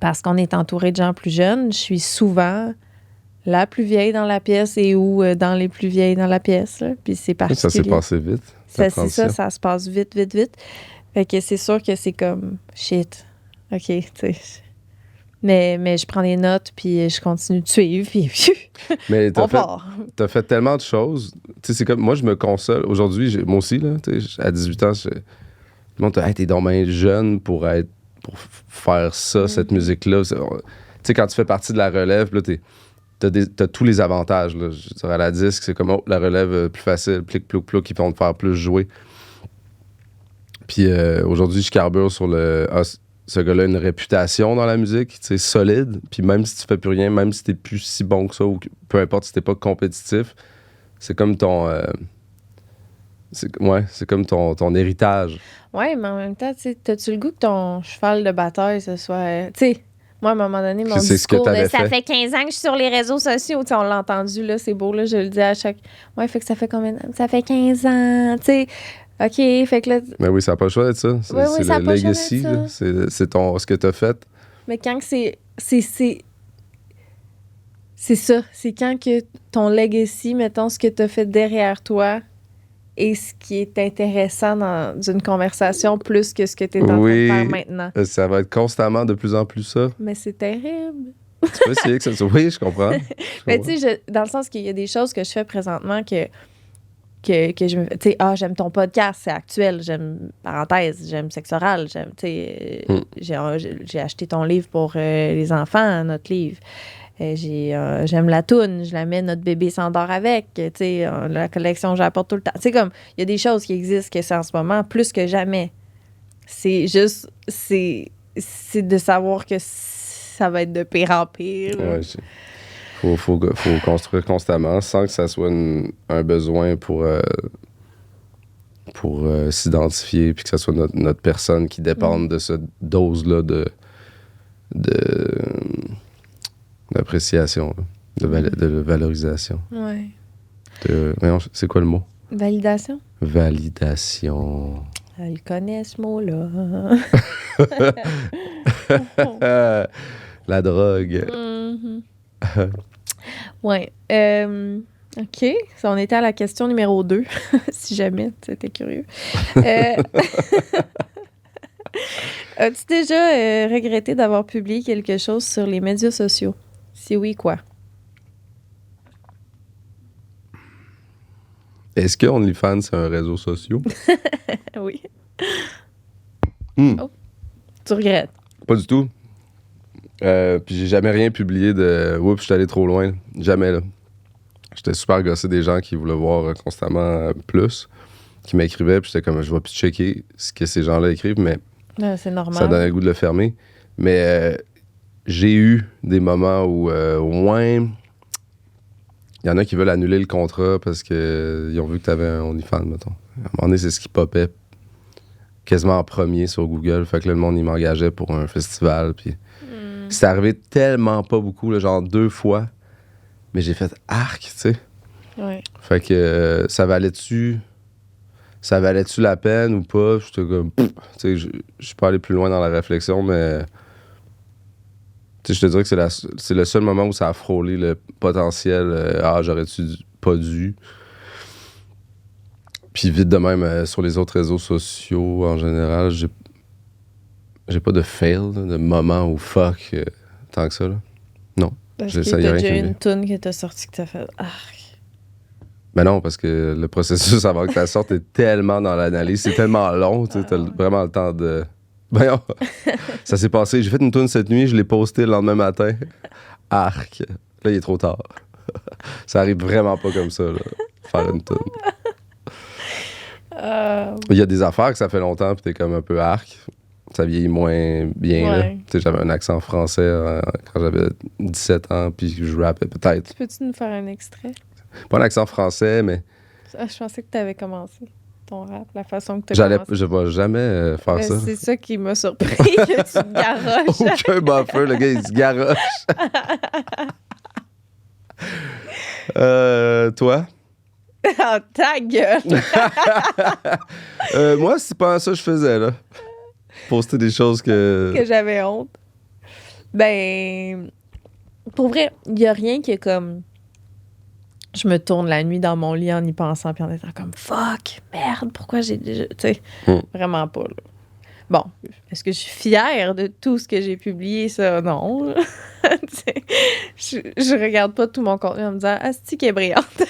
A: parce qu'on est entouré de gens plus jeunes, je suis souvent la plus vieille dans la pièce et ou dans les plus vieilles dans la pièce, là. Puis c'est particulier.
D: Ça s'est passé vite.
A: C'est ça se passe vite. Fait que c'est sûr que c'est comme shit. OK, tu sais. Mais je prends des notes, puis je continue de suivre, puis
D: mais
A: on part.
D: T'as fait tellement de choses. Tu sais, c'est comme... Moi, je me console. Aujourd'hui, moi aussi, là, à 18 ans, tout le monde hey, t'es donc bien jeune pour faire ça, cette musique-là. Tu sais, quand tu fais partie de la relève, là, t'as tous les avantages, là. Je dirais, à la disque, c'est comme la relève plus facile, plic, plouc, plouc, qui vont te faire plus jouer. Puis aujourd'hui, je carbure sur le... Ah, ce gars-là a une réputation dans la musique, tu sais, solide. Puis même si tu fais plus rien, même si t'es plus si bon que ça, ou peu importe si t'es pas compétitif, c'est comme ton... c'est comme ton héritage.
A: Ouais, mais en même temps, tu sais, t'as-tu le goût que ton cheval de bataille, ce soit... Tu sais, moi, à un moment donné, mon
D: C'est ce que
A: discours de
D: t'avais
A: ça
D: fait.
A: fait 15 ans que je suis sur les réseaux sociaux, tu sais, on l'a entendu, là, c'est beau, là, je le dis à chaque... Ouais, fait que ça fait combien de... Ça fait 15 ans, tu sais. OK, fait que là...
D: Mais oui, ça n'a pas le choix d'être ça. C'est
A: Oui,
D: c'est
A: ça a
D: le
A: pas le choix
D: legacy,
A: d'être ça.
D: là. C'est ce que t'as fait.
A: Mais quand que c'est ça. C'est quand que ton legacy, mettons, ce que tu as fait derrière toi et ce qui est intéressant dans une conversation plus que ce que tu es en train de
D: Oui.
A: faire maintenant.
D: Ça va être constamment de plus en plus ça.
A: Mais c'est terrible.
D: Tu peux essayer que ça soit... Oui, je comprends.
A: Mais tu sais, dans le sens qu'il y a des choses que je fais présentement que je me... Tu sais, j'aime ton podcast, c'est actuel. J'aime Parenthèse, j'aime Sexe oral. J'aime, tu sais... J'ai acheté ton livre pour les enfants, notre livre. J'aime la toune, je la mets, notre bébé s'endort avec, tu sais, la collection, j'apporte tout le temps. C'est comme, il y a des choses qui existent que c'est en ce moment plus que jamais. C'est juste, c'est de savoir que ça va être de pire en pire.
D: Ouais, faut construire constamment sans que ça soit un besoin pour s'identifier puis que ça soit notre personne qui dépende de cette dose-là d'appréciation, là, de valorisation.
A: Ouais.
D: Voyons, c'est quoi le mot?
A: Validation?
D: Validation.
A: Elle connaît ce mot-là.
D: La drogue.
A: Mhm. Ouais. OK. Ça, on était à la question numéro 2, si jamais tu étais curieux. As-tu déjà regretté d'avoir publié quelque chose sur les médias sociaux? Si oui, quoi?
D: Est-ce que OnlyFans, c'est un réseau social?
A: Oui.
D: Hmm.
A: Oh. Tu regrettes?
D: Pas du tout. Puis j'ai jamais rien publié de « Oups, je suis allé trop loin ». Jamais, là. J'étais super gossé des gens qui voulaient voir constamment plus, qui m'écrivaient, puis j'étais comme « Je vais plus checker ce que ces gens-là écrivent », mais
A: C'est normal.
D: ça donnait le goût de le fermer. Mais j'ai eu des moments où, au moins, il y en a qui veulent annuler le contrat parce qu'ils ont vu que tu avais un OnlyFans, mettons. À un moment donné, c'est ce qui popait quasiment en premier sur Google. Fait que là, le monde, il m'engageait pour un festival. Puis c'est arrivé tellement pas beaucoup, là, genre 2 fois. Mais j'ai fait arc, tu sais.
A: Ouais.
D: Fait que ça valait-tu la peine ou pas? J'étais comme, tu sais, je suis pas allé plus loin dans la réflexion, mais tu sais, je te dirais que c'est le seul moment où ça a frôlé le potentiel. J'aurais-tu pas dû? Puis vite de même, sur les autres réseaux sociaux, en général, j'ai pas de fail, là, de moment où fuck, tant que ça, là. Non.
A: Parce
D: Ça,
A: que
D: y a
A: t'as
D: rien qui
A: déjà
D: me
A: une
D: vient.
A: toune que t'as sortie que t'as fait «
D: Mais non, parce que le processus avant que ça sorte est tellement dans l'analyse, c'est tellement long, tu sais, t'as vraiment le temps de... Voyons, ça s'est passé, j'ai fait une toune cette nuit, je l'ai posté le lendemain matin. Arc. Là, il est trop tard. Ça arrive vraiment pas comme ça, là, faire une toune. Il y a des affaires que ça fait longtemps, puis t'es comme un peu arc. Ça vieillit moins bien, là.
A: Ouais.
D: Tu sais, j'avais un accent français quand j'avais 17 ans, puis je rappais peut-être.
A: Peux-tu nous faire un extrait?
D: Pas un accent français, mais
A: Je pensais que t'avais commencé ton rap, la façon que t'as commencé.
D: je vais jamais faire
A: Ben,
D: ça.
A: c'est ça qui m'a surpris, que tu te garoches.
D: Aucun buffer, le gars, il se garoche. Toi?
A: Oh, ta gueule!
D: Moi, c'est pas ça que je faisais, là. Poster des choses
A: Que j'avais honte. Ben, pour vrai, il n'y a rien qui est comme... Je me tourne la nuit dans mon lit en y pensant, puis en étant comme « Fuck! Merde! Pourquoi j'ai déjà... » Tu sais, vraiment pas, là. Bon, est-ce que je suis fière de tout ce que j'ai publié? Ça, non. je regarde pas tout mon contenu en me disant « Asti qui est brillante! »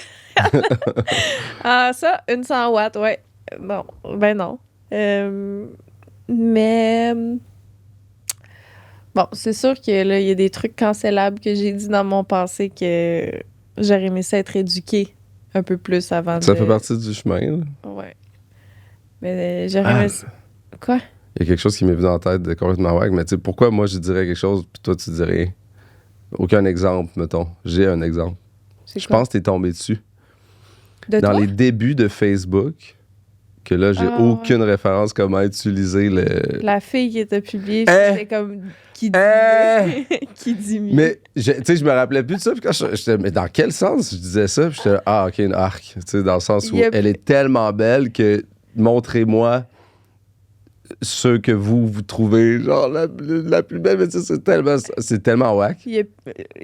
A: Ah, ça, une 100 watts, ouais. Non, ben non. Mais... Bon, c'est sûr que là, il y a des trucs cancellables que j'ai dit dans mon passé que j'aurais aimé ça être éduquée un peu plus avant
D: Ça
A: de...
D: fait partie du chemin, là.
A: Ouais. Mais j'aurais aimé ça... Quoi?
D: Il y a quelque chose qui m'est venu en tête de complètement wack, mais tu sais, pourquoi moi je dirais quelque chose puis toi tu dis rien? Aucun exemple, mettons. J'ai un exemple. Je pense que t'es tombé dessus.
A: De
D: Dans
A: toi?
D: les débuts de Facebook, que là, j'ai
A: Ah,
D: aucune référence comment utiliser le...
A: La fille qui était publiée,
D: Hein?
A: c'était comme... Qui dit
D: Hein?
A: mieux? Qui dit mieux?
D: Mais, tu sais, je me rappelais plus de ça. Puis quand j'étais, mais dans quel sens je disais ça? Puis j'étais, ah, OK, une arc. Tu sais, dans le sens où
A: Il y a-
D: elle est tellement belle que montrez-moi ceux que vous trouvez, genre, la plus belle. Mais tu sais, c'est tellement whack.
A: Il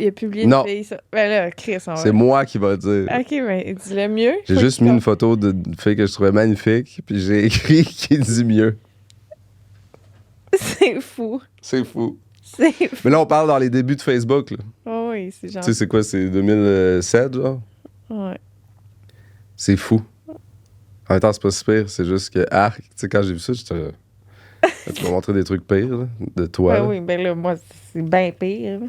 A: a publié
D: Non.
A: une fille, ça. Ben là, Chris, on va...
D: C'est moi qui va dire.
A: OK, ben, dis-le mieux.
D: J'ai
A: Faut
D: juste
A: qu'il
D: mis une
A: compte.
D: photo d'une fille que je trouvais magnifique, puis j'ai écrit qui dit mieux.
A: C'est fou.
D: C'est fou.
A: C'est fou.
D: Mais là, on parle dans les débuts de Facebook, là.
A: Oh oui, c'est genre...
D: Tu sais, c'est quoi? C'est 2007, genre?
A: Ouais.
D: C'est fou. En même temps, c'est pas si pire. C'est juste que, tu sais, quand j'ai vu ça, j'étais là, tu m'as montré des trucs pires, là, de toi.
A: Ben
D: là.
A: oui, ben là, moi, c'est bien pire. là.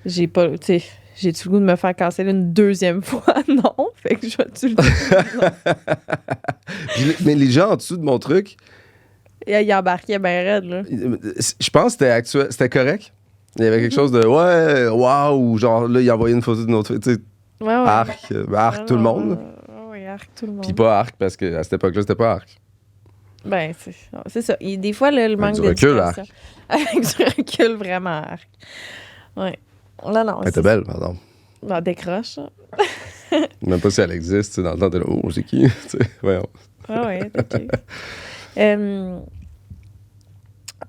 A: J'ai pas... Tu sais, j'ai-tu le goût de me faire canceller une deuxième fois? Non. Fait que je vais-tu le dire?
D: Mais les gens en dessous de mon truc,
A: Il embarquait bien raide, là.
D: je pense que c'était correct. Il y avait quelque chose de, ouais, waouh, genre là, il envoyait une photo d'une autre fille, tu sais,
A: Ouais, ouais.
D: arc, tout le monde. là.
A: Oui, arc tout le monde.
D: Puis pas arc, parce qu'à cette époque-là, c'était pas arc.
A: Ben, c'est ça. Des fois, là, le manque
D: du recul,
A: d'éducation. Avec du recul, vraiment arc. Ouais. Non.
D: Elle était belle, par exemple.
A: Non, décroche. ça.
D: Même pas si elle existe, tu sais, dans le temps, t'es là, oh, c'est qui? Tu sais, voyons.
A: Ah ouais, t'inquiète.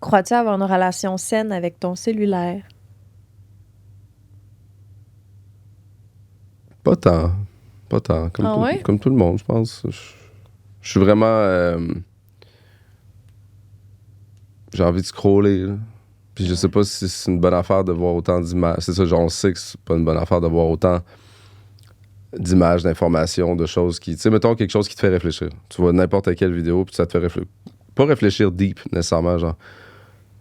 A: Crois-tu avoir une relation saine avec ton cellulaire?
D: Pas tant. Pas tant. Comme,
A: Ah ouais?
D: comme tout le monde, je pense. Je suis vraiment. J'ai envie de scroller. Là. Puis je sais pas si c'est une bonne affaire de voir autant d'images. C'est ça, genre, on sait que c'est pas une bonne affaire de voir autant d'images, d'informations, de choses qui. Tu sais, mettons quelque chose qui te fait réfléchir. Tu vois n'importe quelle vidéo, puis ça te fait réfléchir. Pas réfléchir deep, nécessairement, genre.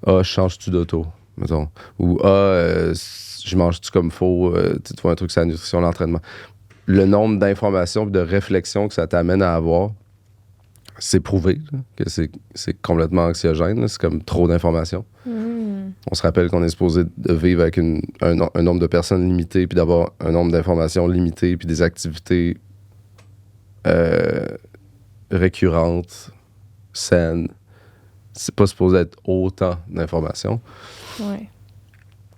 D: Ah, changes-tu d'auto, mettons. Ou je mange-tu comme faux, tu vois un truc sur la nutrition, l'entraînement. Le nombre d'informations et de réflexions que ça t'amène à avoir, c'est prouvé là, que c'est complètement anxiogène. là. C'est comme trop d'informations. On se rappelle qu'on est supposé de vivre avec un nombre de personnes limité, puis d'avoir un nombre d'informations limité, puis des activités récurrentes, saines. C'est pas supposé être autant d'informations.
A: Ouais.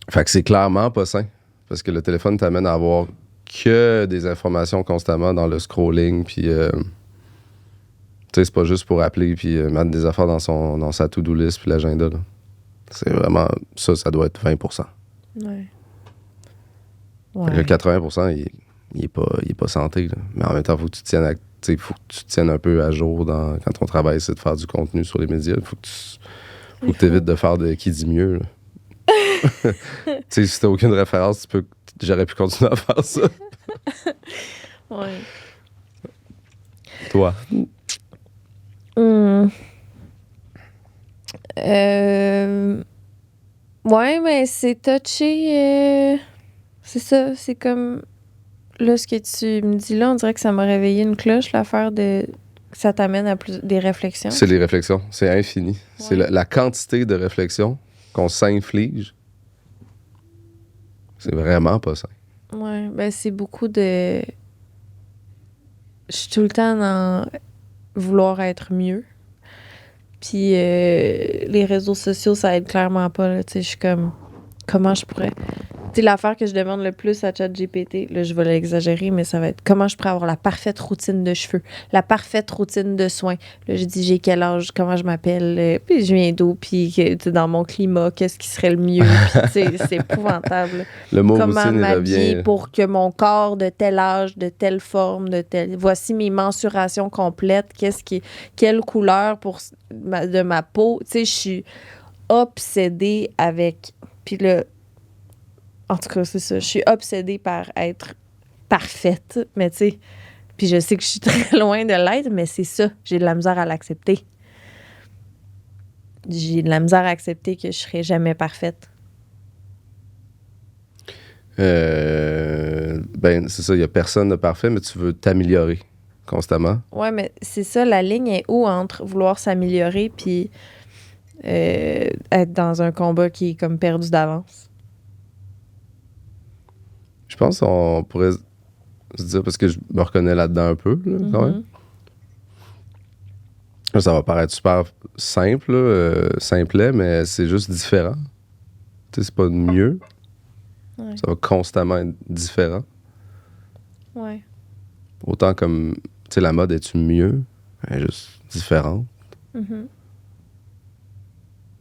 D: Fait que c'est clairement pas sain. Parce que le téléphone t'amène à avoir que des informations constamment dans le scrolling. Puis, tu sais, c'est pas juste pour appeler puis mettre des affaires dans sa to-do list puis l'agenda. là. C'est vraiment... Ça doit être 20%.
A: Ouais.
D: Fait que le 80%, il est pas santé. Là. Mais en même temps, faut que tu te tiennes un peu à jour quand ton travail, c'est de faire du contenu sur les médias. Faut que tu évites de faire de qui dit mieux. là. Tu sais, si t'as aucune référence, j'aurais pu continuer à faire ça.
A: Ouais.
D: Toi.
A: Ouais, mais c'est touché. C'est ça, c'est comme... Là, ce que tu me dis là, on dirait que ça m'a réveillé une cloche, l'affaire de... que ça t'amène à des réflexions.
D: C'est les réflexions. C'est infini. C'est
A: Ouais.
D: la quantité de réflexions qu'on s'inflige. C'est vraiment pas ça.
A: Ouais, ben c'est beaucoup de... Je suis tout le temps dans vouloir être mieux. Puis les réseaux sociaux, ça aide clairement pas. Là. Tu sais, je suis comme... Comment je pourrais... Tu sais, l'affaire que je demande le plus à ChatGPT, là, je vais l'exagérer, mais ça va être comment je pourrais avoir la parfaite routine de cheveux, la parfaite routine de soins. Là, je dis j'ai quel âge, comment je m'appelle, puis je viens d'où, puis tu sais, dans mon climat, qu'est-ce qui serait le mieux. Puis, tu sais, c'est épouvantable.
D: Le mot
A: Comment
D: routine, il
A: m'habiller
D: revient.
A: pour que mon corps de tel âge, de telle forme, de telle... Voici mes mensurations complètes. Quelle couleur de ma peau. Tu sais, je suis obsédée avec... Puis là, en tout cas, c'est ça. Je suis obsédée par être parfaite. Mais tu sais, puis je sais que je suis très loin de l'être, mais c'est ça. J'ai de la misère à l'accepter. J'ai de la misère à accepter que je serai jamais parfaite.
D: Ben, c'est ça, il n'y a personne de parfait, mais tu veux t'améliorer constamment.
A: Ouais, mais c'est ça, la ligne est où entre vouloir s'améliorer puis être dans un combat qui est comme perdu d'avance?
D: Je pense qu'on pourrait se dire, parce que je me reconnais là-dedans un peu, là, quand même. Là, ça va paraître super simple, là, simplet, mais c'est juste différent. Tu sais, c'est pas mieux.
A: Ouais.
D: Ça va constamment être différent.
A: Ouais.
D: Autant comme, tu sais, la mode, est-tu mieux? Elle est juste différente.
A: Mhm.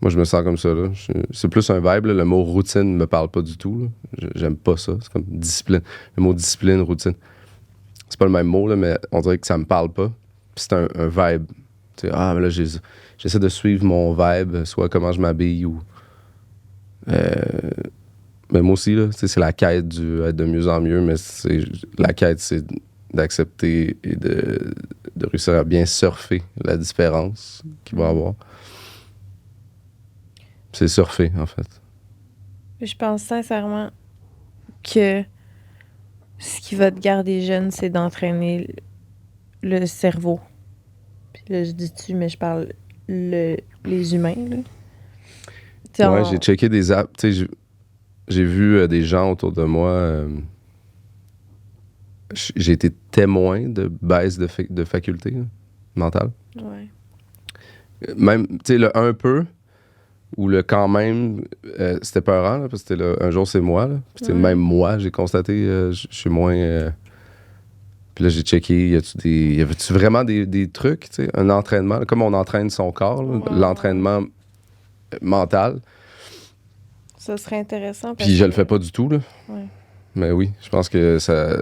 D: Moi, je me sens comme ça, là. C'est plus un vibe, là. Le mot routine me parle pas du tout, là. J'aime pas ça. C'est comme discipline. Le mot discipline, routine. C'est pas le même mot, là, mais on dirait que ça me parle pas. Puis c'est un vibe. Tu sais, mais là, j'essaie de suivre mon vibe, soit comment je m'habille ou... mais moi aussi, là, tu sais, c'est la quête du être de mieux en mieux, mais la quête, c'est d'accepter et de réussir à bien surfer la différence qu'il va y avoir. C'est surfer, en fait.
A: Je pense sincèrement que ce qui va te garder jeune, c'est d'entraîner le cerveau. Puis là, je dis tu, mais je parle les humains. Là.
D: Ouais, j'ai checké des apps. Tu sais, j'ai vu des gens autour de moi. J'ai été témoin de baisse de faculté mentale.
A: Ouais.
D: Même, tu sais, le un peu ou le quand même, c'était peurant, là, parce que c'était un jour, c'est moi. Là. Puis, tu sais, même moi, j'ai constaté, je suis moins. Puis là, j'ai checké, y avait-tu vraiment des trucs, tu sais, un entraînement, là, comme on entraîne son corps, là, l'entraînement mental.
A: Ça serait intéressant.
D: Puis je le fais pas du tout, là.
A: Ouais.
D: Mais oui, je pense que ça.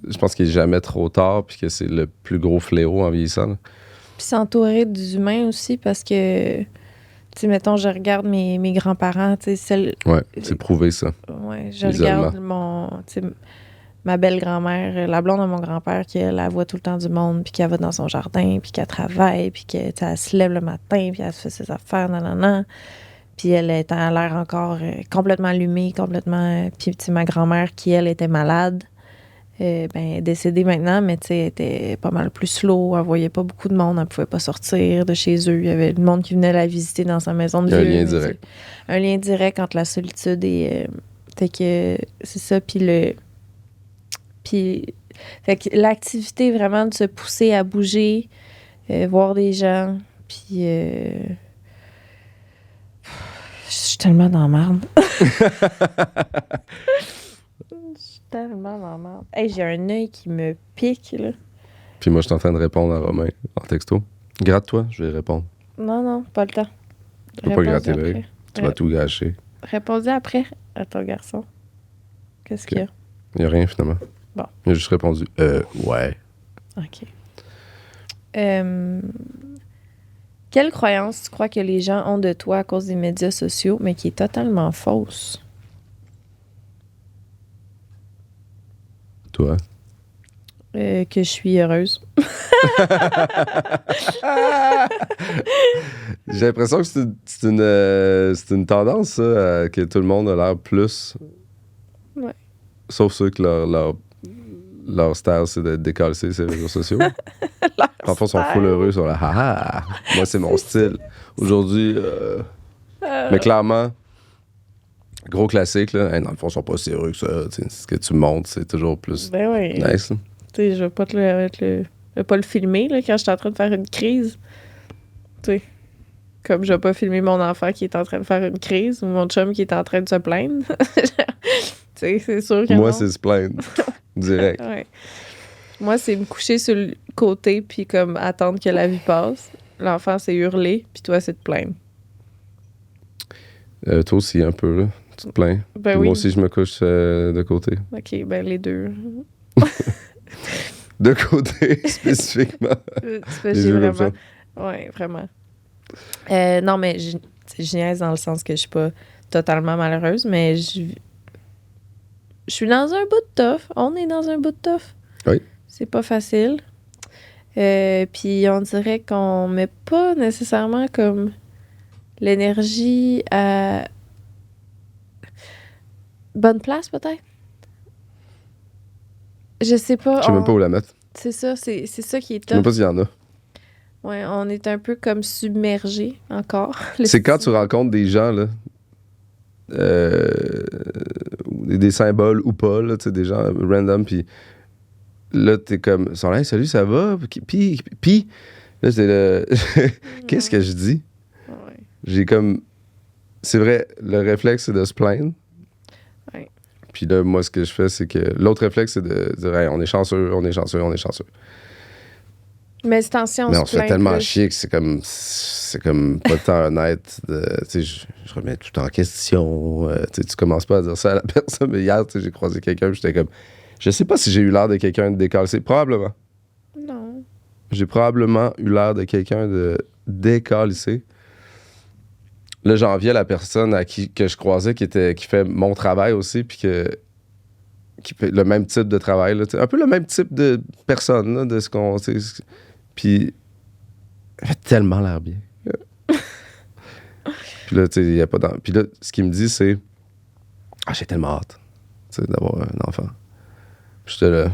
D: Je pense qu'il est jamais trop tard, puis que c'est le plus gros fléau en vieillissant. Là.
A: Puis s'entourer d'humains aussi, parce que, tu sais, mettons, je regarde mes grands-parents, tu sais, celles.
D: Ouais, c'est prouvé, ça.
A: Ouais, je regarde tu sais, ma belle-grand-mère, la blonde de mon grand-père, elle voit tout le temps du monde, puis qu'elle va dans son jardin, puis qu'elle travaille, puis qu'elle se lève le matin, puis elle se fait ses affaires, nanana. Puis elle est à l'air encore complètement allumée, complètement... Puis ma grand-mère, qui, elle, était malade, est décédée maintenant, mais tu sais, elle était pas mal plus slow, elle voyait pas beaucoup de monde, elle pouvait pas sortir de chez eux. Il y avait du monde qui venait la visiter dans sa maison de vieux.
D: Un lien direct.
A: Un lien direct entre la solitude et... fait que c'est ça, puis fait que l'activité, vraiment, de se pousser à bouger, voir des gens, puis... Je suis tellement dans la merde. Je suis tellement dans la merde. Hey, j'ai un œil qui me pique, là.
D: Puis moi, je suis en train de répondre à Romain en texto. Gratte-toi, je vais répondre.
A: Non, pas le temps.
D: Tu peux pas gratter l'œil. Tu vas tout gâcher.
A: Répondez après à ton garçon. Qu'est-ce qu'il y a?
D: Il n'y a rien, finalement.
A: Bon.
D: Il a juste répondu ouais.
A: OK. Quelle croyance tu crois que les gens ont de toi à cause des médias sociaux, mais qui est totalement fausse?
D: Toi?
A: Que je suis heureuse.
D: J'ai l'impression que c'est une tendance, ça, que tout le monde a l'air plus.
A: Ouais.
D: Sauf ceux que leur style, c'est d'être décalcé sur les réseaux sociaux. Parfois, ils sont full heureux sur la haha. Moi, c'est mon style. Aujourd'hui, mais clairement, gros classique, là. Hey, dans le fond, ils sont pas si heureux que ça. T'sais, ce que tu montres, c'est toujours plus nice. Là.
A: Tu sais, je vais pas pas le filmer là, quand je suis en train de faire une crise. Tu sais, comme je vais pas filmer mon enfant qui est en train de faire une crise ou mon chum qui est en train de se plaindre. Tu sais, c'est sûr que
D: moi,
A: non.
D: c'est se plaindre. Direct.
A: Ouais. Moi, c'est me coucher sur le côté puis comme attendre que la vie passe. L'enfant, c'est hurler, puis toi, c'est te plaindre.
D: Toi aussi, un peu, là. Tu te plains.
A: Ben
D: moi
A: oui.
D: aussi, je me couche de côté.
A: OK, ben les deux.
D: De côté, spécifiquement.
A: Tu fais chier vraiment. Oui, vraiment. Non, mais je niaise dans le sens que je suis pas totalement malheureuse, mais je suis dans un bout de tough. On est dans un bout de tough.
D: Oui.
A: C'est pas facile. Puis on dirait qu'on met pas nécessairement comme l'énergie à bonne place, peut-être. Je sais pas.
D: Je sais même pas où la mettre.
A: C'est ça, c'est ça qui est
D: Je sais même
A: top.
D: pas s'il y en a.
A: Ouais, on est un peu comme submergés encore.
D: C'est quand tu rencontres des gens, là, des symboles ou pas, là, tu sais, des gens random, puis là, t'es comme, ils sont là, hey, salut, ça va? Puis, là, c'est le. Qu'est-ce que je dis?
A: Ouais.
D: J'ai comme. C'est vrai, le réflexe, c'est de se plaindre.
A: Ouais.
D: Puis là, moi, ce que je fais, c'est que l'autre réflexe, c'est de dire, hey, on est chanceux, on est chanceux, on est chanceux.
A: Mais cette tension,
D: Mais on se fait
A: plaint
D: tellement
A: plus.
D: chier que c'est comme pas tant honnête. Tu sais, je remets tout en question. Tu sais, tu commences pas à dire ça à la personne. Mais hier, tu sais, j'ai croisé quelqu'un, puis j'étais comme, je sais pas si j'ai eu l'air de quelqu'un de décalissé. Probablement.
A: Non.
D: J'ai probablement eu l'air de quelqu'un de décalissé. Là, j'enviais la personne que je croisais qui fait mon travail aussi, puis qui fait le même type de travail. Là, un peu le même type de personne, là, de ce qu'on. Puis, elle a tellement l'air bien. Puis là, tu sais, il n'y a pas d'enfant. Puis là, ce qu'il me dit, c'est ah, j'ai tellement hâte d'avoir un enfant. Puis j'étais là,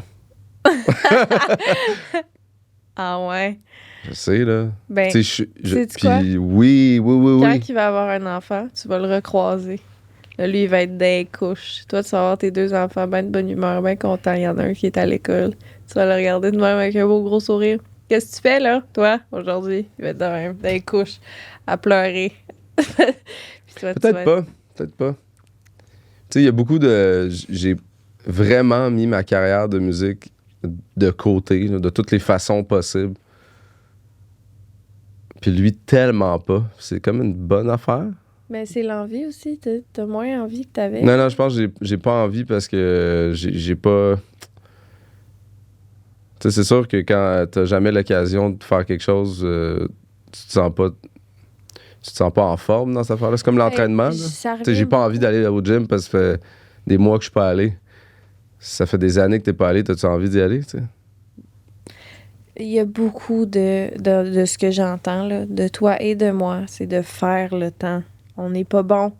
A: Ah ouais.
D: je sais, là.
A: Ben,
D: Tu sais,
A: sais-tu quoi?
D: puis oui.
A: quand il va avoir un enfant, tu vas le recroiser. Là, lui, il va être des couches. Toi, tu vas avoir tes 2 enfants, ben de bonne humeur, ben content. Il y en a un qui est à l'école. Tu vas le regarder de même avec un beau gros sourire. Qu'est-ce que tu fais, là, toi, aujourd'hui? Il va être de même, des couches, à pleurer. Puis toi, tu vas
D: Peut-être
A: être-
D: pas. Peut-être pas. Tu sais, il y a beaucoup de. J'ai vraiment mis ma carrière de musique de côté, là, de toutes les façons possibles. Puis lui, tellement pas. C'est comme une bonne affaire.
A: Mais c'est l'envie aussi. T'as moins envie que t'avais.
D: Non, je pense que j'ai pas envie parce que j'ai pas. Tu sais, c'est sûr que quand t'as jamais l'occasion de faire quelque chose, tu te sens pas. Tu te sens pas en forme dans cette affaire-là. C'est comme l'entraînement. Là.
A: Ça
D: Tu sais, j'ai
A: revient
D: pas envie
A: beaucoup.
D: d'aller au gym parce que ça fait des mois que je suis pas allé. Ça fait des années que t'es pas allé, t'as-tu envie d'y aller, tu sais?
A: Il y a beaucoup de ce que j'entends, là, de toi et de moi, c'est de faire le temps. On n'est pas bon.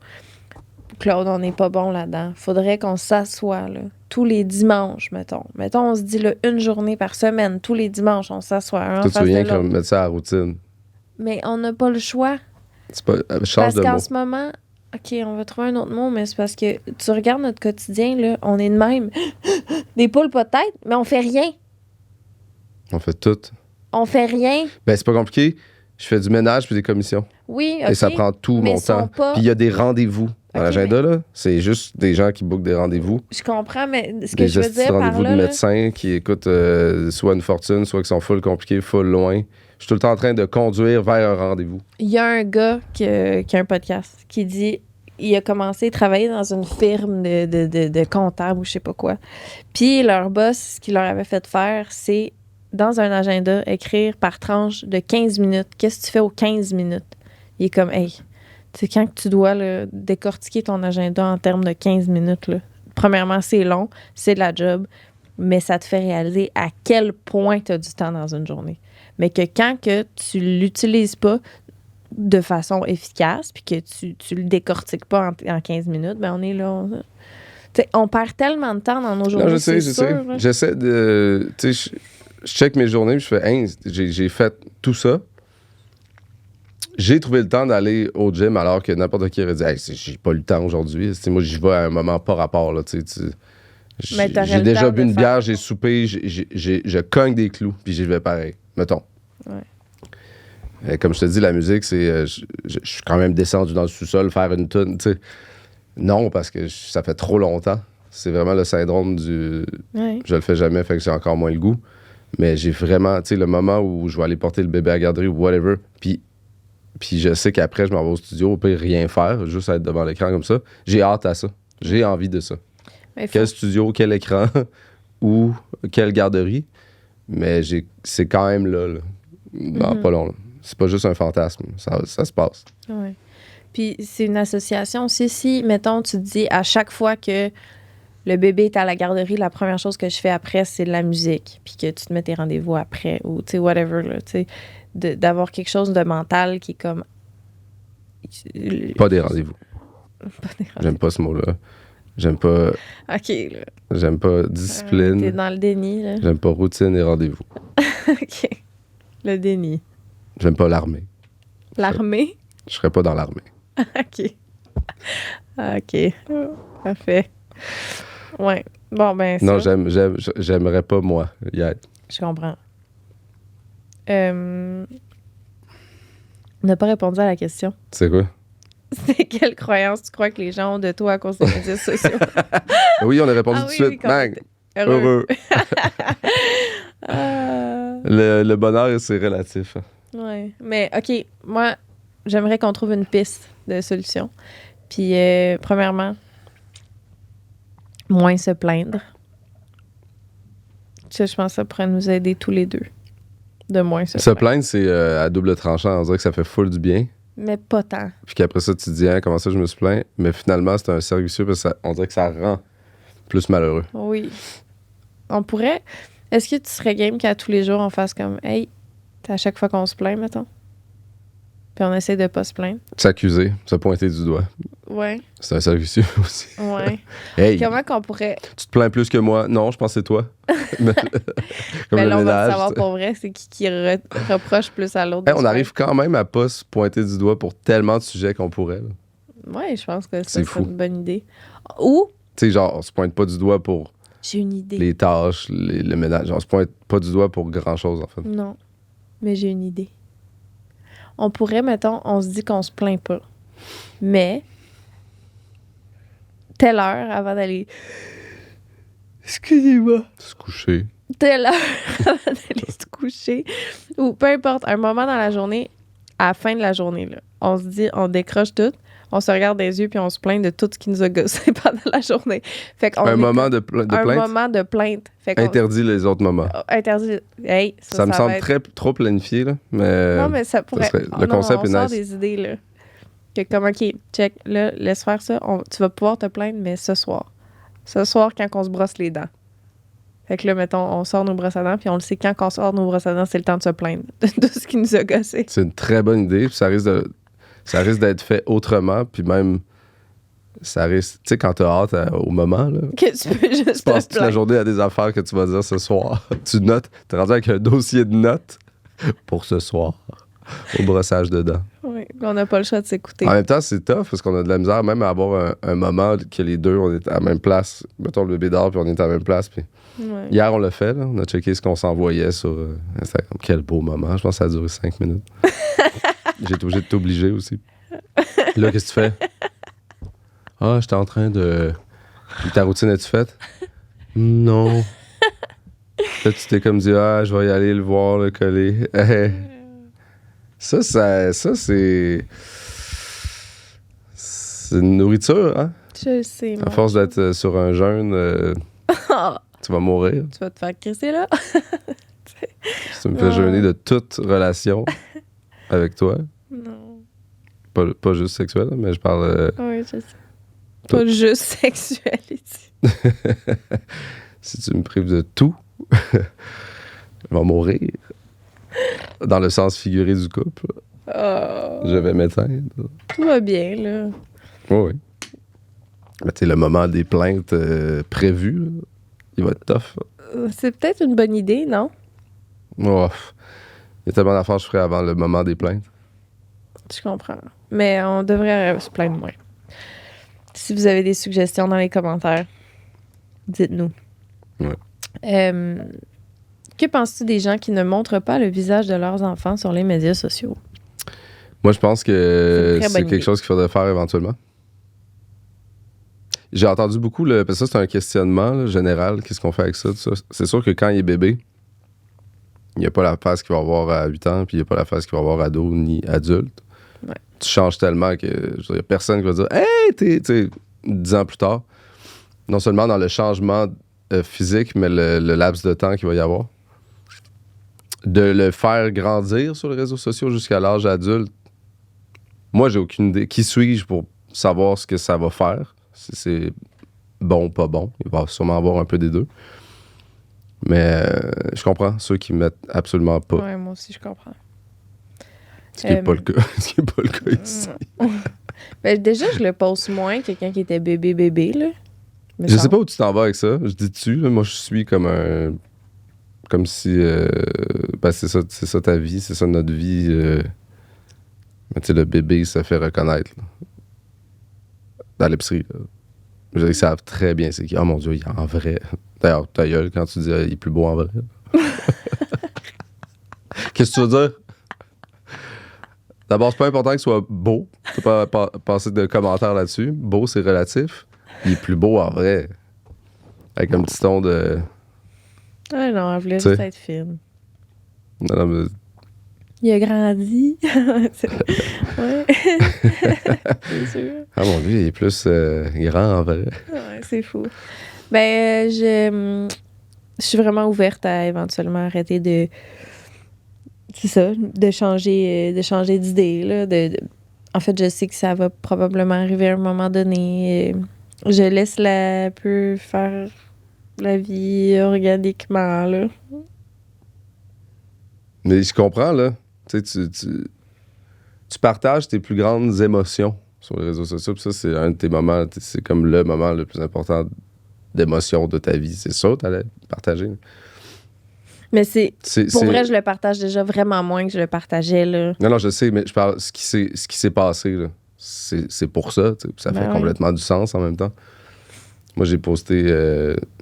A: Claude, on n'est pas bon là-dedans. Faudrait qu'on s'assoie, là, tous les dimanches, mettons. Mettons, on se dit, là, une journée par semaine, tous les dimanches, on s'assoit un en
D: Toi, tu
A: face
D: veux
A: de
D: rien que
A: l'autre.
D: mettre ça à la routine.
A: Mais on n'a pas le choix.
D: C'est pas. Change
A: Parce
D: de
A: qu'en
D: mot.
A: ce moment, OK, on va trouver un autre mot, mais c'est parce que tu regardes notre quotidien, là, on est de même. Des poules pas de tête, mais on fait rien.
D: On fait tout.
A: On fait rien.
D: Ben, c'est pas compliqué. Je fais du ménage puis des commissions.
A: Oui, OK.
D: Et ça prend tout
A: mais
D: mon temps.
A: sont pas-
D: Puis il y a des rendez-vous. Dans
A: Ok,
D: l'agenda, là, c'est juste des gens qui bookent des rendez-vous.
A: Je comprends, mais ce que
D: Des
A: je veux
D: estis
A: dire
D: de
A: par
D: rendez-vous
A: là,
D: de
A: là,
D: médecins qui écoutent soit une fortune, soit qui sont full compliqués, full loin. Je suis tout le temps en train de conduire vers un rendez-vous.
A: il y a un gars qui a un podcast qui dit il a commencé à travailler dans une firme de comptable ou je sais pas quoi. Puis leur boss, ce qu'il leur avait fait faire, c'est dans un agenda, écrire par tranche de 15 minutes. Qu'est-ce que tu fais aux 15 minutes? Il est comme, hey, tu sais, quand que tu dois là, décortiquer ton agenda en termes de 15 minutes, là, premièrement, c'est long, c'est de la job, mais ça te fait réaliser à quel point tu as du temps dans une journée. Mais que quand que tu l'utilises pas de façon efficace, puis que tu le décortiques pas en 15 minutes, ben on est là. On perd tellement de temps dans nos journées.
D: Non, je sais,
A: c'est
D: je
A: sûr,
D: sais.
A: là.
D: J'essaie de. Tu sais, je check mes journées, puis je fais, hein, j'ai fait tout ça. J'ai trouvé le temps d'aller au gym alors que n'importe qui aurait dit, hey, j'ai pas eu le temps aujourd'hui. Tu sais, moi, j'y vais à un moment pas rapport, là. Tu sais,
A: Mais t'aurais
D: j'ai
A: le
D: déjà
A: temps
D: bu
A: de
D: une
A: faire-
D: bière, j'ai soupé, je cogne des clous, puis j'y vais pareil. Mettons.
A: Ouais.
D: Comme je te dis, la musique, c'est. Je suis quand même descendu dans le sous-sol faire une tune, tu sais. Non, parce que ça fait trop longtemps. C'est vraiment le syndrome du.
A: Ouais.
D: Je le fais jamais, fait que j'ai encore moins le goût. Mais j'ai vraiment, tu sais, le moment où je vais aller porter le bébé à la garderie ou whatever, puis je sais qu'après, je m'en vais au studio, au pire, rien faire, juste être devant l'écran comme ça. J'ai hâte à ça. J'ai envie de ça.
A: Mais faut-
D: Quel studio, quel écran ou quelle garderie. Mais c'est quand même là. Dans pas long. Là. C'est pas juste un fantasme. Ça se passe.
A: Ouais. Puis c'est une association aussi. Si, mettons, tu te dis à chaque fois que le bébé est à la garderie, la première chose que je fais après, c'est de la musique. Puis que tu te mets tes rendez-vous après ou, tu sais, whatever, là, tu sais, d'avoir quelque chose de mental qui est comme...
D: Pas des rendez-vous.
A: Pas des rendez-vous.
D: J'aime pas ce mot-là. J'aime pas,
A: OK, là.
D: j'aime pas discipline.
A: T'es dans le déni, là.
D: J'aime pas routine et rendez-vous.
A: OK. Le déni.
D: J'aime pas l'armée.
A: L'armée?
D: Je serais pas dans l'armée.
A: OK. OK. Parfait. Ouais. Bon, ben, ça.
D: Non, j'aimerais pas, moi, y être.
A: Je comprends. On n'a pas répondu à la question.
D: C'est quoi?
A: C'est quelle croyance tu crois que les gens ont de toi à cause des médias sociaux?
D: Oui, on a répondu
A: Ah
D: tout de
A: oui,
D: suite.
A: oui, quand
D: Bang!
A: t'es heureux.
D: Le bonheur, c'est relatif.
A: Ouais. Mais, OK, moi, j'aimerais qu'on trouve une piste de solution. Puis, premièrement, moins se plaindre. Ça, je pense que ça pourrait nous aider tous les deux. De moins se
D: Se
A: plaindre.
D: plaindre, c'est à double tranchant. On dirait que ça fait full du bien.
A: Mais pas tant.
D: Puis qu'après ça, tu te dis, hein, comment ça, je me suis plaint. Mais finalement, c'est un cercle vicieux parce qu'on dirait que ça rend plus malheureux.
A: Oui. On pourrait... Est-ce que tu serais game qu'à tous les jours, on fasse comme « Hey, à chaque fois qu'on se plaint, mettons? » Puis on essaie de pas se plaindre.
D: S'accuser, se pointer du doigt.
A: Ouais,
D: C'est un cercle vicieux aussi.
A: ouais.
D: Hey,
A: Comment qu'on pourrait...
D: tu te plains plus que moi. Non, je pense que c'est toi. Comme
A: Mais
D: le
A: là, on va
D: ménage.
A: savoir pour vrai, c'est qui reproche plus à l'autre.
D: Hey,
A: de
D: on
A: se
D: arrive quand même à pas se pointer du doigt pour tellement de sujets qu'on pourrait. Là.
A: plaindre. Ouais, je pense que ça
D: C'est
A: serait
D: fou.
A: une bonne idée. Ou,
D: Tu sais, genre, on se pointe pas du doigt pour
A: j'ai une idée.
D: les tâches, le ménage. On se pointe pas du doigt pour grand-chose, en fait.
A: Non, mais j'ai une idée. On pourrait, mettons, on se dit qu'on se plaint pas. Mais, telle heure avant d'aller... Excusez-moi.
D: Se coucher.
A: Telle heure avant d'aller se coucher. Ou peu importe, un moment dans la journée, à la fin de la journée, là, on se dit, on décroche tout, on se regarde dans les yeux puis on se plaint de tout ce qui nous a gossé pendant la journée. Fait qu'on
D: Un
A: est
D: moment
A: comme-
D: de
A: un
D: plainte
A: moment de plainte. Fait qu'on
D: interdit les autres moments.
A: interdit. Hey,
D: Ça me
A: va
D: semble
A: être-
D: trop planifié, là. Mais,
A: Non, mais ça pourrait.
D: serait- le
A: Oh non,
D: concept
A: on
D: est
A: sort
D: nice.
A: des idées, là. Que comme, OK, check, là, laisse faire ça. Tu vas pouvoir te plaindre, mais ce soir. Ce soir, quand on se brosse les dents. Fait que là, mettons, on sort nos brosses à dents, puis on le sait, quand on sort nos brosses à dents, c'est le temps de se plaindre de tout ce qui nous a gossé.
D: c'est une très bonne idée. Puis ça risque d'être fait autrement. Puis même, ça risque... Tu sais, quand t'as hâte au moment, là,
A: Que tu peux juste
D: tu passes
A: te
D: toute la
A: plaindre.
D: journée à des affaires que tu vas dire ce soir. Tu notes. T'es rendu avec un dossier de notes pour ce soir. Au brossage de dents.
A: Oui, on n'a pas le choix de s'écouter.
D: En même temps, c'est tough parce qu'on a de la misère même à avoir un moment que les deux, on est à la même place. Mettons le bébé dort, puis on est à la même place. Puis
A: Ouais.
D: hier, on l'a fait. Là. On a checké ce qu'on s'envoyait sur Instagram. Quel beau moment. Je pense que ça a duré 5 minutes. J'ai été obligé de t'obliger aussi. Là, qu'est-ce que tu fais? Ah, j'étais en train de... Ta routine, es-tu faite? Non. Là, tu t'es comme dit, ah, je vais y aller le voir, le coller. Ça, c'est... C'est une nourriture, hein?
A: Je le sais,
D: À
A: moi.
D: force d'être sur un jeûne, tu vas mourir.
A: Tu vas te faire crisser, là?
D: Si tu me fais jeûner de toute relation avec toi,
A: Non.
D: pas juste sexuelle, mais je parle...
A: Oui, je sais. Pas juste sexualité.
D: si tu me prives de tout, je vais mourir. Dans le sens figuré du couple,
A: Oh,
D: je vais m'éteindre.
A: tout va bien, là.
D: Oui, oui. Mais tu sais, le moment des plaintes prévues, là, il va être tough.
A: C'est peut-être une bonne idée, non?
D: Oh, il y a tellement d'affaires que je ferais avant le moment des plaintes.
A: Je comprends. Mais on devrait se plaindre moins. Si vous avez des suggestions dans les commentaires, dites-nous.
D: Ouais.
A: Que penses-tu des gens qui ne montrent pas le visage de leurs enfants sur les médias sociaux?
D: Moi, je pense
A: C'est une
D: que
A: très
D: c'est
A: bonne
D: quelque
A: idée.
D: chose qu'il faudrait faire éventuellement. J'ai entendu beaucoup, parce que ça, c'est un questionnement là, général. Qu'est-ce qu'on fait avec ça, tout ça? C'est sûr que quand il est bébé, il n'y a pas la face qu'il va avoir à 8 ans, puis il n'y a pas la face qu'il va avoir ado ni adulte.
A: Ouais.
D: Tu changes tellement que il n'y a personne qui va dire « Hey, tu sais, 10 ans plus tard. » Non seulement dans le changement physique, mais le laps de temps qu'il va y avoir. De le faire grandir sur les réseaux sociaux jusqu'à l'âge adulte, moi, j'ai aucune idée. Qui suis-je pour savoir ce que ça va faire? Si c'est bon ou pas bon. Il va sûrement avoir un peu des deux. Mais je comprends ceux qui mettent absolument pas.
A: Ouais, moi aussi, je comprends.
D: Ce qui n'est pas le cas. Ce qui est pas le cas ici.
A: Ben, déjà, je le pose moins que quand il était bébé, là. me
D: Je sais
A: semble.
D: pas où tu t'en vas avec ça. Je dis tu, là, moi je suis comme un. Comme si. Ben c'est ça ta vie, c'est ça notre vie. Mais tu sais, le bébé se fait reconnaître là, dans l'épicerie. Là. Je veux dire, ils savent très bien c'est qui. Oh mon Dieu, il est en vrai. D'ailleurs, ta gueule quand tu dis il est plus beau en vrai. Qu'est-ce que tu veux dire? D'abord, c'est pas important qu'il soit beau. Tu peux pas passer de commentaires là-dessus. Beau, c'est relatif. Il est plus beau en vrai. Avec un petit ton de.
E: Ah non, elle voulait
D: Tu sais.
E: juste être fine.
D: Non, mais
E: Il a grandi. Ouais. C'est sûr.
D: ah mon Dieu, il est plus grand en vrai.
E: Ouais, c'est fou. Ben, je suis vraiment ouverte à éventuellement arrêter de. C'est ça, de changer d'idée. Là, En fait, je sais que ça va probablement arriver à un moment donné. Je laisse la peu faire la vie organiquement, là.
D: Mais je comprends, là. Tu sais, tu partages tes plus grandes émotions sur les réseaux sociaux. Puis ça, c'est un de tes moments. C'est comme le moment le plus important d'émotion de ta vie. C'est ça, t'allais partager.
E: Mais pour
D: C'est-
E: vrai, je le partage déjà vraiment moins que je le partageais, là.
D: Non, je sais, mais je parle ce qui s'est passé, là. C'est pour ça, tu sais, puis ça
E: Ben
D: fait
E: ouais.
D: complètement du sens en même temps. Moi, j'ai posté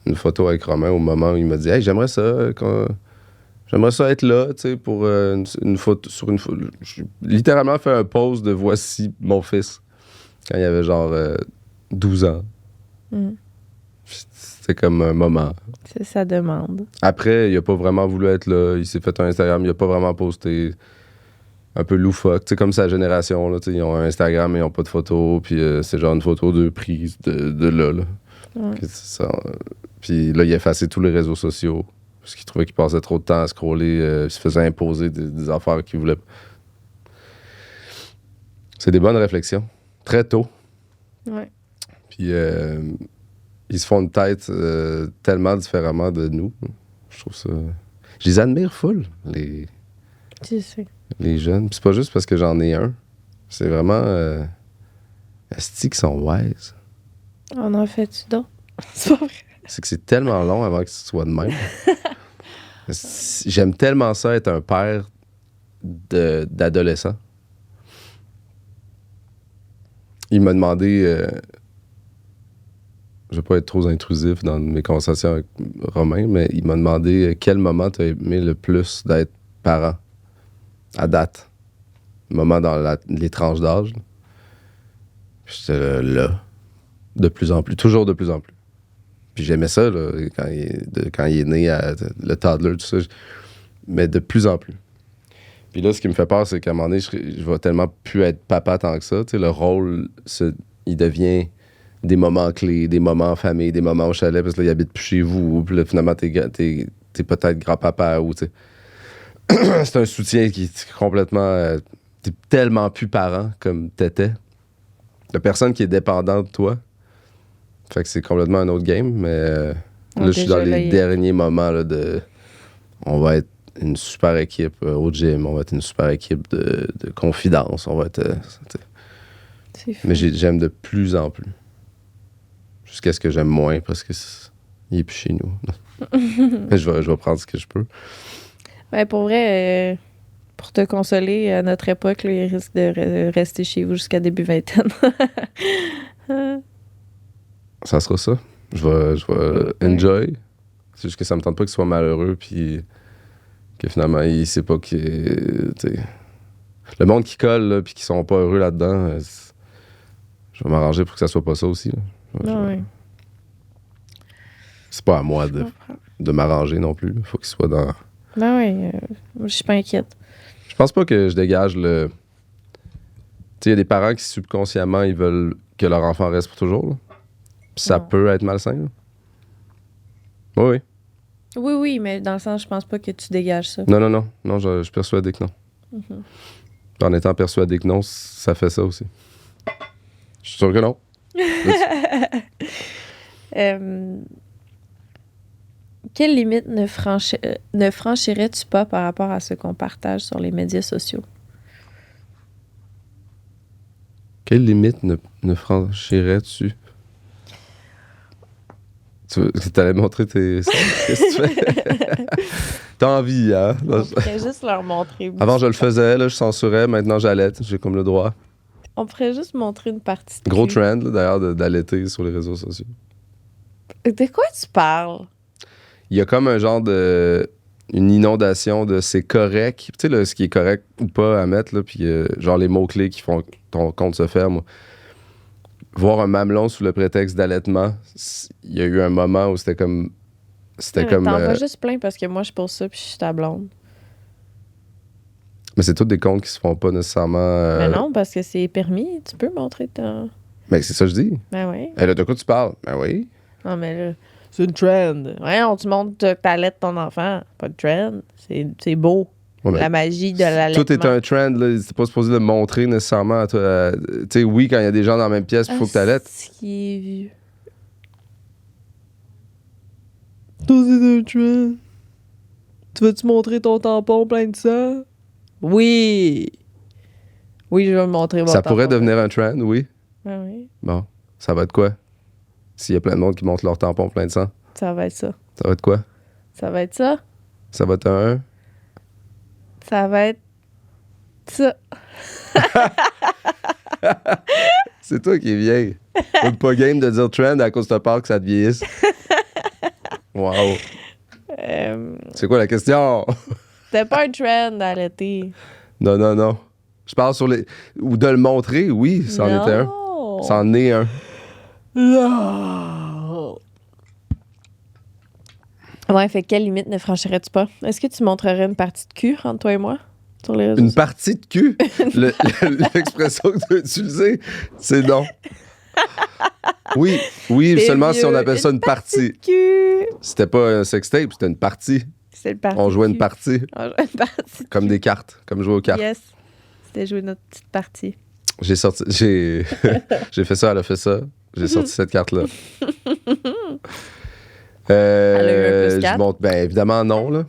D: une photo avec Romain au moment où il m'a dit « Hey, j'aimerais ça être là, tu sais, pour une photo, sur une photo. » J'ai littéralement fait un pose de « Voici mon fils » quand il avait genre 12 ans.
E: Mm.
D: C'était comme un moment.
E: C'est sa demande.
D: Après, il a pas vraiment voulu être là. Il s'est fait un Instagram, il a pas vraiment posté. Un peu loufoque. Tu sais, comme sa génération, là, tu sais, ils ont un Instagram, mais ils ont pas de photo. Puis c'est genre une photo de prise de là.
E: Ouais.
D: Que c'est ça, puis là, il a effacé tous les réseaux sociaux. Parce qu'il trouvait qu'il passait trop de temps à scroller. Il se faisait imposer des affaires qu'il voulait. C'est des bonnes réflexions. Très tôt.
E: Ouais.
D: Puis ils se font une tête tellement différemment de nous. Je trouve ça. Je les admire full,
E: Tu sais.
D: les jeunes. Puis c'est pas juste parce que j'en ai un. C'est vraiment. Asti qu'ils sont wise.
E: On en fait-tu d'autres? C'est pas vrai.
D: C'est que c'est tellement long avant que ce soit de même. J'aime tellement ça être un père d'adolescent. Il m'a demandé. Je vais pas être trop intrusif dans mes conversations avec Romain, mais il m'a demandé quel moment tu as aimé le plus d'être parent à date. Moment dans les tranches d'âge. J'étais là. De plus en plus. Toujours de plus en plus. Puis j'aimais ça là, quand il est né, le toddler, tout ça. Mais de plus en plus. Puis là, ce qui me fait peur, c'est qu'à un moment donné, je vais tellement plus être papa tant que ça. Tu sais, le rôle, il devient des moments clés, des moments en famille, des moments au chalet, parce que là, il habite plus chez vous. Puis là, finalement, t'es peut-être grand-papa ou tu sais. C'est un soutien qui est complètement. T'es tellement plus parent comme t'étais. La personne qui est dépendante de toi. Fait que c'est complètement un autre game, mais là, je suis dans les derniers moments là, de. On va être une super équipe au gym, on va être une super équipe de confidence, on va être.
E: C'est fou.
D: Mais j'aime de plus en plus. Jusqu'à ce que j'aime moins parce que il est plus chez nous. Mais je vais prendre ce que je peux.
E: Ouais, pour vrai, pour te consoler, à notre époque, là, il risque de rester chez vous jusqu'à début vingtaine.
D: Ça sera ça. Je vais enjoy. C'est juste que ça me tente pas qu'il soit malheureux puis que finalement il sait pas que t'sais, le monde qui colle là, puis qui sont pas heureux là-dedans, je vais m'arranger pour que ça soit pas ça aussi. Là.
E: Ouais.
D: C'est pas à moi de m'arranger non plus. Faut qu'il soit dans.
E: Ben oui, je suis pas inquiète.
D: Je pense pas que je dégage le. Tu sais, il y a des parents qui subconsciemment ils veulent que leur enfant reste pour toujours. Là. Puis ça
E: Non.
D: peut être malsain. Là. Oui.
E: Oui, oui, mais dans le sens, je pense pas que tu dégages ça.
D: Non, je suis persuadé que non.
E: Mhm.
D: En étant persuadé que non, ça fait ça aussi. Je suis sûr que non.
E: Quelle limite ne franchirais-tu pas par rapport à ce qu'on partage sur les médias sociaux?
D: Quelle limite ne franchirais-tu? T'allais montrer tes... Qu'est-ce que tu fais? T'as envie, hein?
E: On pourrait juste leur montrer.
D: Avant, je le faisais, là, je censurais. Maintenant, j'allaite. J'ai comme le droit.
E: On pourrait juste montrer une partie de
D: Gros
E: cul.
D: trend, là, d'ailleurs, d'allaiter sur les réseaux sociaux.
E: De quoi tu parles?
D: Il y a comme un genre de... Une inondation de c'est correct. Tu sais, là, ce qui est correct ou pas à mettre, là, puis genre les mots-clés qui font que ton compte se ferme. Voir un mamelon sous le prétexte d'allaitement, il y a eu un moment où c'était comme... C'était comme...
E: T'en vas juste plein parce que moi, je pose ça puis je suis ta blonde.
D: Mais c'est tous des comptes qui se font pas nécessairement...
E: Mais non, parce que c'est permis. Tu peux montrer ton...
D: Mais c'est ça que je dis.
E: Ben oui.
D: Et là, de quoi tu parles? Ben oui.
E: Non, mais là, c'est une trend. Ouais, tu montres que t'allaites ton enfant. Pas de trend. C'est beau.
D: Ouais, mais
E: La magie de l'allaitement.
D: tout est un trend, là. C'est pas supposé le montrer nécessairement à toi. Tu sais, oui, quand il y a des gens dans la même pièce, il faut que t'allaites.
E: Ce qui est vieux. Toi, c'est un trend. Tu veux-tu montrer ton tampon plein de sang? Oui. Oui, je vais me montrer mon
D: Ça
E: tampon.
D: pourrait devenir un trend, oui.
E: Ah oui.
D: Bon, ça va être quoi? S'il y a plein de monde qui montre leur tampon plein de sang,
E: Ça va être ça.
D: ça va être quoi?
E: Ça va être ça.
D: Ça va être un...
E: Ça va être ça.
D: C'est toi qui es vieille. T'es pas game de dire trend à cause de peur que ça te vieillisse. Wow. C'est quoi la question?
E: C'était pas un trend d'allaiter.
D: Non, non, non. Je parle sur les... Ou de le montrer, oui, c'en était un. C'en est un.
E: Non. Ouais, fait quelle limite ne franchirais-tu pas? Est-ce que tu montrerais une partie de cul entre toi et moi sur les réseaux
D: Une
E: sociaux?
D: partie de cul? L'expression que tu as utilisée, c'est non. Oui, oui,
E: C'est
D: seulement si on
E: mieux.
D: appelle ça une partie.
E: Cul.
D: C'était pas un sextape, c'était une partie.
E: C'est le parti.
D: On jouait une
E: cul.
D: partie,
E: On jouait une partie. de
D: comme
E: cul.
D: des cartes, comme jouer aux cartes.
E: Yes. C'était jouer notre petite partie.
D: J'ai fait ça, elle a fait ça. J'ai sorti cette carte-là.
E: Elle a eu un plus
D: Je
E: quatre.
D: montre, ben évidemment non, là.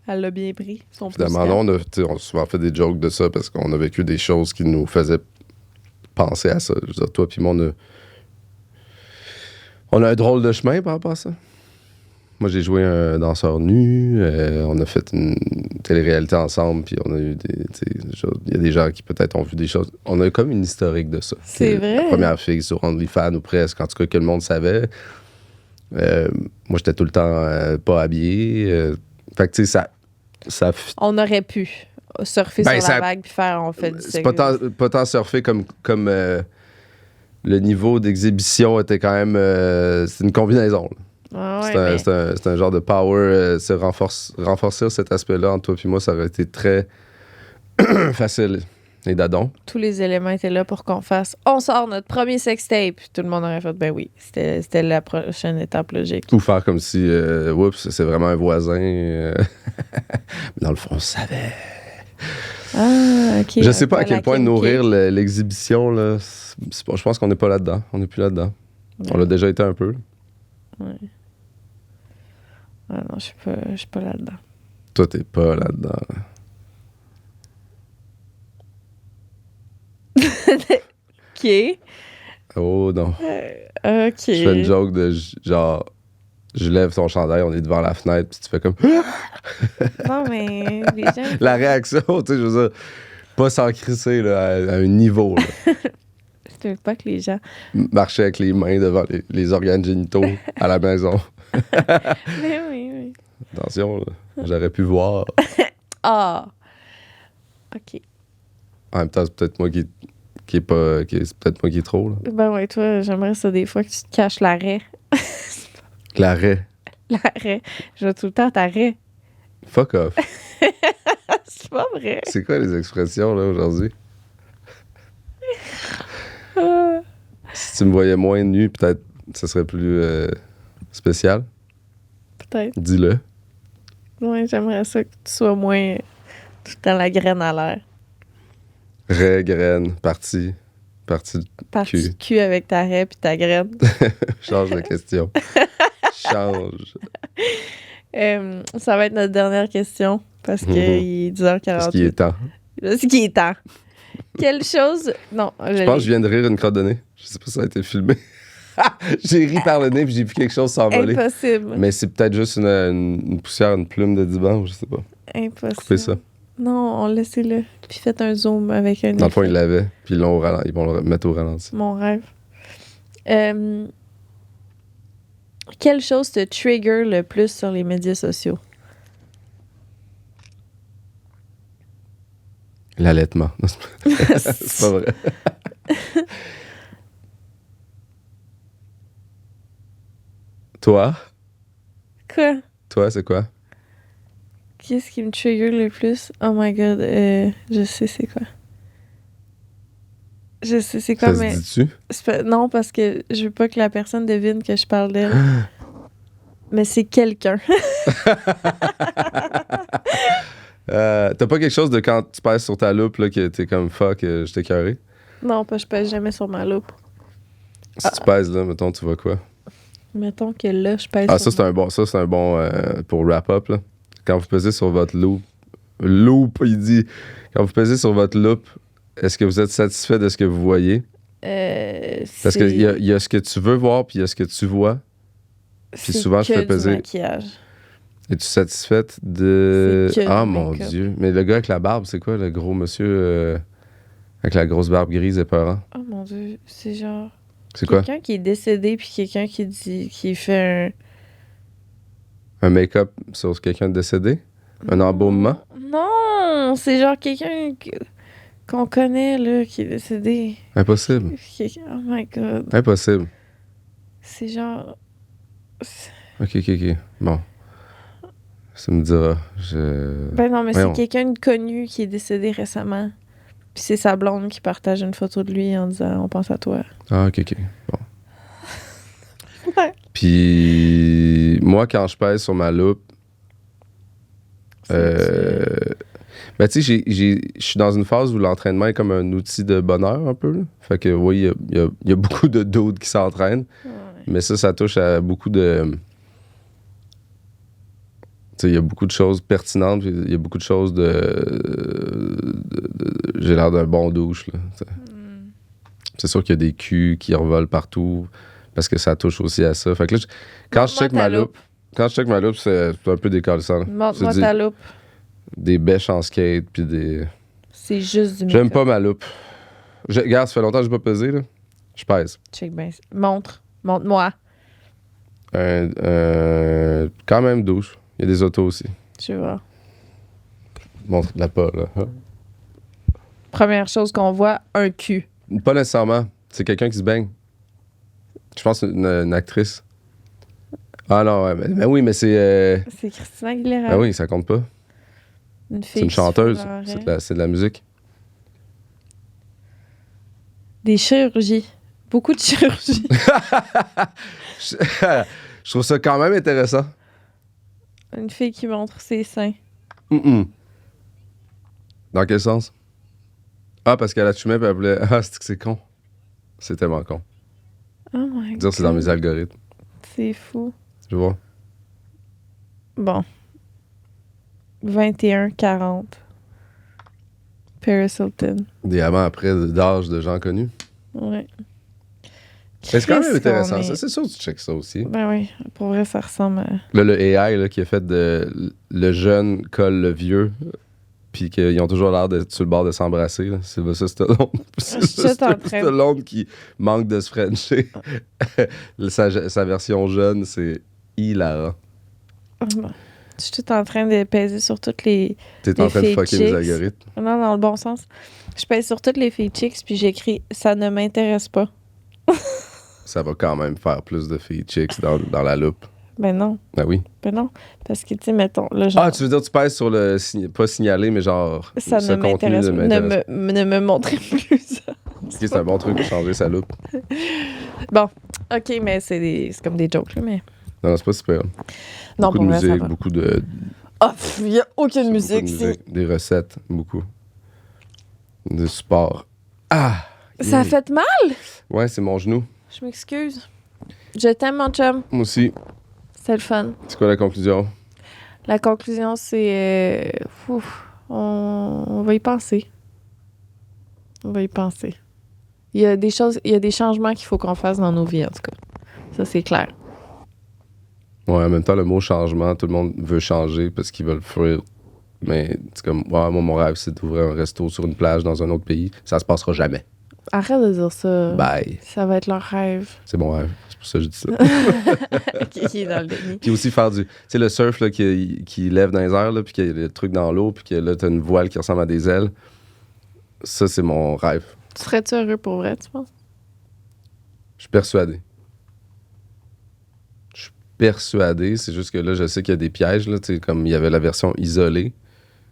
E: Elle l'a bien pris, son
D: Évidemment non. On a souvent fait des jokes de ça parce qu'on a vécu des choses qui nous faisaient penser à ça. Je veux dire, toi puis moi, on a un drôle de chemin par rapport à ça. Moi, j'ai joué un danseur nu. On a fait une télé-réalité ensemble. Puis on a eu il y a des gens qui peut-être ont vu des choses. On a comme une historique de ça.
E: C'est
D: Que
E: vrai.
D: La première fille sur OnlyFans ou presque. En tout cas, que le monde savait. Moi, j'étais tout le temps pas habillé. Fait que, tu sais, ça
E: On aurait pu surfer
D: Ben,
E: sur la
D: ça-
E: vague puis faire on fait du
D: c'est pas tant surfer comme le niveau d'exhibition était quand même... c'est une combinaison. Là.
E: Ah ouais,
D: C'est un genre de power. Renforcer cet aspect-là entre toi et moi, ça aurait été très facile. Et dadon.
E: tous les éléments étaient là pour qu'on fasse on sort notre premier sextape. Tout le monde aurait fait ben oui, c'était la prochaine étape logique.
D: Ou faire comme si, oups, c'est vraiment un voisin. Mais dans le fond, on savait.
E: Ah, OK.
D: Je sais pas à
E: Un peu
D: quel point
E: Kim K.
D: nourrir l'exhibition, là. Je pense qu'on n'est pas là-dedans. On n'est plus là-dedans. On l'a déjà été un peu.
E: Ouais. Ah non, je suis pas là-dedans.
D: Toi, t'es pas là-dedans.
E: OK.
D: Oh non.
E: OK.
D: Je fais une joke de genre, je lève ton chandail, on est devant la fenêtre, puis tu fais comme.
E: Non, mais les gens...
D: La réaction, tu sais, je veux dire, pas sans crisser, là, à un niveau. Là.
E: Je veux pas que les gens...
D: Marcher avec les mains devant les organes génitaux à la maison.
E: Mais oui.
D: Attention, là, j'aurais pu voir.
E: Ah! OK.
D: En même temps, c'est peut-être moi qui est pas. C'est peut-être moi qui est trop, là.
E: Ben ouais, toi, j'aimerais ça des fois que tu te caches l'arrêt.
D: L'arrêt.
E: L'arrêt. Je vais tout le temps t'arrêt.
D: Fuck off.
E: C'est pas vrai.
D: C'est quoi les expressions, là, aujourd'hui? Si tu me voyais moins nu, peut-être ce serait plus spécial.
E: Peut-être.
D: Dis-le.
E: Ouais, j'aimerais ça que tu sois moins tout le temps la graine à l'air.
D: Graine, partie
E: Parti
D: Cul.
E: cul avec ta raie puis ta graine.
D: Change de question. Change.
E: Ça va être notre dernière question parce qu'il est 10h48.
D: Parce qu'il est temps.
E: Parce qu'il est temps. Quelle chose... Non,
D: Je pense que je viens de rire une crotte de nez. Je sais pas si ça a été filmé. J'ai ri par le nez puis j'ai vu quelque chose s'envoler.
E: Impossible.
D: Mais c'est peut-être juste une poussière, une plume de divan, ou je sais pas.
E: Impossible.
D: Coupez ça.
E: Non, on laissez-le. Puis faites un zoom avec un
D: Dans le fond,
E: effet.
D: ils l'avaient, puis ils vont le mettre au ralenti.
E: Mon rêve. Quelle chose te trigger le plus sur les médias sociaux?
D: L'allaitement. Non, c'est pas vrai. Toi?
E: Quoi?
D: Toi, c'est quoi?
E: Qu'est-ce qui me trigger le plus? Oh my god, je sais c'est quoi. Je sais c'est quoi,
D: Ça
E: mais...
D: se dit-tu?
E: Non, parce que je veux pas que la personne devine que je parle d'elle. Mais c'est quelqu'un.
D: T'as pas quelque chose de quand tu pèses sur ta loupe là, que t'es comme fuck, je t'ai carré?
E: Non, pas je pèse jamais sur ma loupe.
D: Si tu pèses là, mettons, tu vois quoi?
E: Mettons que là, je pèse
D: Ah,
E: sur
D: ça, c'est un bon pour wrap-up. Là. Quand vous pesez sur votre loupe, il dit, quand vous pesez sur votre loupe, est-ce que vous êtes satisfait de ce que vous voyez? Parce qu'il y a ce que tu veux voir, puis il y a ce que tu vois. Puis souvent, je fais peser.
E: Maquillage.
D: Es-tu satisfaite de...
E: C'est que
D: Ah,
E: du
D: mon
E: make-up.
D: Dieu. Mais le gars avec la barbe, c'est quoi, le gros monsieur avec la grosse barbe grise épeurant?
E: Oh mon Dieu, c'est genre...
D: C'est quoi?
E: Quelqu'un qui est décédé, puis quelqu'un qui fait
D: Un make-up sur quelqu'un de décédé? Un embaumement?
E: Non, c'est genre quelqu'un qu'on connaît, là, qui est décédé.
D: Impossible.
E: Oh my God.
D: Impossible.
E: C'est genre...
D: OK. Bon. Ça me dira.
E: Ben non, mais
D: Voyons.
E: c'est quelqu'un de connu qui est décédé récemment. Puis c'est sa blonde qui partage une photo de lui en disant « On pense à toi
D: Ah, OK. Bon. ».
E: Ouais.
D: Puis moi, quand je pèse sur ma loupe, ben tu sais, je suis dans une phase où l'entraînement est comme un outil de bonheur un peu. Là. Fait que oui, il y a beaucoup de dudes qui s'entraînent.
E: Ouais.
D: Mais ça touche à beaucoup de... Tu sais, il y a beaucoup de choses pertinentes, puis il y a beaucoup de choses j'ai l'air d'un bon douche, là. Tu sais. C'est sûr qu'il y a des culs qui revolent partout, parce que ça touche aussi à ça. Fait que là, quand je check ma loupe, c'est un peu décalissant. là.
E: Montre-moi
D: C'est
E: ta loupe.
D: des bêches en skate, puis des...
E: C'est juste du
D: J'aime
E: make-up.
D: pas ma loupe. Regarde, ça fait longtemps que je n'ai pas pesé, là. Je pèse.
E: Check bien. Montre-moi.
D: Quand même douche. Il y a des autos aussi.
E: Tu vois.
D: Montre-la pas, là.
E: Première chose qu'on voit, un cul.
D: Pas nécessairement. C'est quelqu'un qui se baigne. Je pense que c'est une actrice. Ah non, ouais, mais oui, mais c'est...
E: C'est Christina Aguilera.
D: Ben oui, ça compte pas.
E: Une fille
D: C'est une
E: qui se
D: chanteuse.
E: fait l'oreille.
D: C'est de la musique.
E: Des chirurgies. Beaucoup de chirurgies.
D: Je trouve ça quand même intéressant.
E: Une fille qui montre ses seins.
D: Dans quel sens? Ah, parce qu'elle a fumé et elle voulait... Ah, c'est con. C'est tellement con.
E: Oh my God.
D: Dire c'est dans mes algorithmes.
E: C'est fou.
D: Je vois.
E: Bon. 21-40. Paris Hilton.
D: Des avant après d'âge de gens connus.
E: Ouais.
D: C'est quand même
E: Christ,
D: intéressant.
E: on est-
D: Ça, c'est sûr que tu checkes ça aussi.
E: Ben oui, pour vrai, ça ressemble à...
D: Là, le AI là, qui a fait de le jeune colle le vieux, puis qu'ils ont toujours l'air d'être sur le bord de s'embrasser. là. Sylvester Stallone.
E: suis en train de-
D: Stallone qui manque de se frencher. sa version jeune, c'est hilarant.
E: Bon. Je suis tout en train de peser sur toutes les...
D: T'es en
E: Les
D: train de
E: fake
D: fucker mes
E: chicks.
D: algorithmes.
E: Non, dans le bon sens. Je pèse sur toutes les filles chicks, puis j'écris « Ça ne m'intéresse pas
D: Ça va quand même faire plus de filles chicks dans la loupe. ».
E: Ben non.
D: Ah oui.
E: Ben non. Parce que, tu sais, mettons, là, genre...
D: Ah, tu veux dire tu pèses sur le... pas signalé, mais genre...
E: Ça
D: ce
E: ne
D: contenu
E: m'intéresse
D: ne
E: pas.
D: m'intéresse
E: Ne me montrez plus ça.
D: Ok, c'est un bon truc pour changer sa loupe.
E: Bon, OK, mais c'est comme des jokes, là, mais...
D: Non, c'est pas super.
E: Non,
D: Beaucoup
E: pour
D: de
E: vrai, ça
D: musique,
E: va.
D: beaucoup de...
E: Ah, il n'y a aucune
D: beaucoup
E: musique
D: de
E: ici.
D: Des recettes, beaucoup. De sport. Ah!
E: Ça a
D: yeah.
E: fait mal?
D: Ouais, c'est mon genou.
E: Je m'excuse. Je t'aime, mon chum.
D: Moi aussi.
E: C'est le fun.
D: C'est quoi la conclusion?
E: La conclusion, c'est... on va y penser. On va y penser. Il y a des choses, il y a des changements qu'il faut qu'on fasse dans nos vies, en tout cas. Ça, c'est clair.
D: Ouais, en même temps, le mot changement, tout le monde veut changer parce qu'ils veulent fuir. Mais c'est comme, ouais, moi, mon rêve, c'est d'ouvrir un resto sur une plage dans un autre pays. Ça se passera jamais.
E: Arrête de dire ça.
D: Bye.
E: Ça va être leur rêve.
D: C'est mon rêve. C'est pour ça que je dis ça.
E: Qui est dans le déni.
D: Puis aussi faire du. Tu sais, le surf là, qui lève dans les airs, là, puis qu'il y a le truc dans l'eau, puis que là, t'as une voile qui ressemble à des ailes. Ça, c'est mon rêve.
E: Tu serais-tu heureux pour vrai, tu penses?
D: Je suis persuadé. Je suis persuadé. C'est juste que là, je sais qu'il y a des pièges, là, tu sais, comme il y avait la version isolée.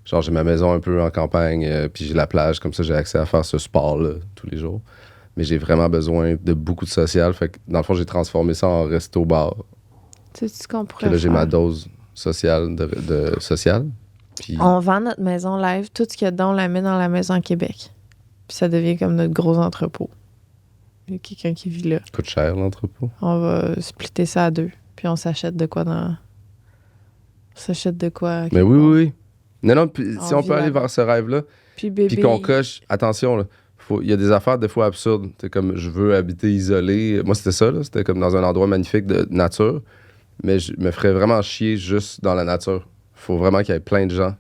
D: Genre, j'ai ma maison un peu en campagne, puis j'ai la plage, comme ça, j'ai accès à faire ce sport-là tous les jours. Mais j'ai vraiment besoin de beaucoup de social. Fait que, dans le fond, j'ai transformé ça en resto-bar.
E: Tu sais ce qu'on
D: Puis
E: pourrait
D: là, j'ai
E: faire?
D: ma dose sociale de social. Puis,
E: On vend notre maison live, tout ce qu'il y a dedans, on la met dans la maison à Québec. Puis ça devient comme notre gros entrepôt. Il y a quelqu'un qui vit là.
D: coûte cher, l'entrepôt.
E: On va splitter ça à 2. Puis on s'achète de quoi dans... On s'achète de quoi...
D: Mais oui, oui, oui. Non, puis si
E: On
D: on
E: vit
D: peut aller
E: là-bas.
D: vers ce rêve-là,
E: Puis bébé...
D: puis qu'on coche, attention, là, il y a des affaires des fois absurdes. C'est comme, je veux habiter isolé. Moi, c'était ça, là. C'était comme dans un endroit magnifique de nature. Mais je me ferais vraiment chier juste dans la nature. Faut vraiment qu'il y ait plein de gens.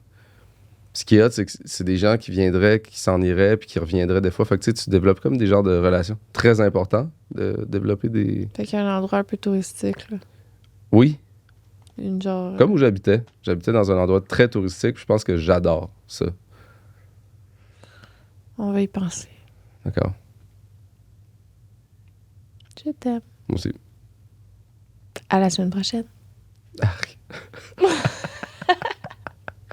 D: Ce qu'il y a, c'est que c'est des gens qui viendraient, qui s'en iraient, puis qui reviendraient des fois. Fait que tu développes comme des genres de relations. Très important de développer des...
E: Fait qu'il y a un endroit un peu touristique, là.
D: Oui,
E: Une genre...
D: comme où j'habitais. J'habitais dans un endroit très touristique, puis je pense que j'adore ça.
E: On va y penser.
D: D'accord.
E: Je t'aime.
D: Moi aussi.
E: À la semaine prochaine.
D: Arc.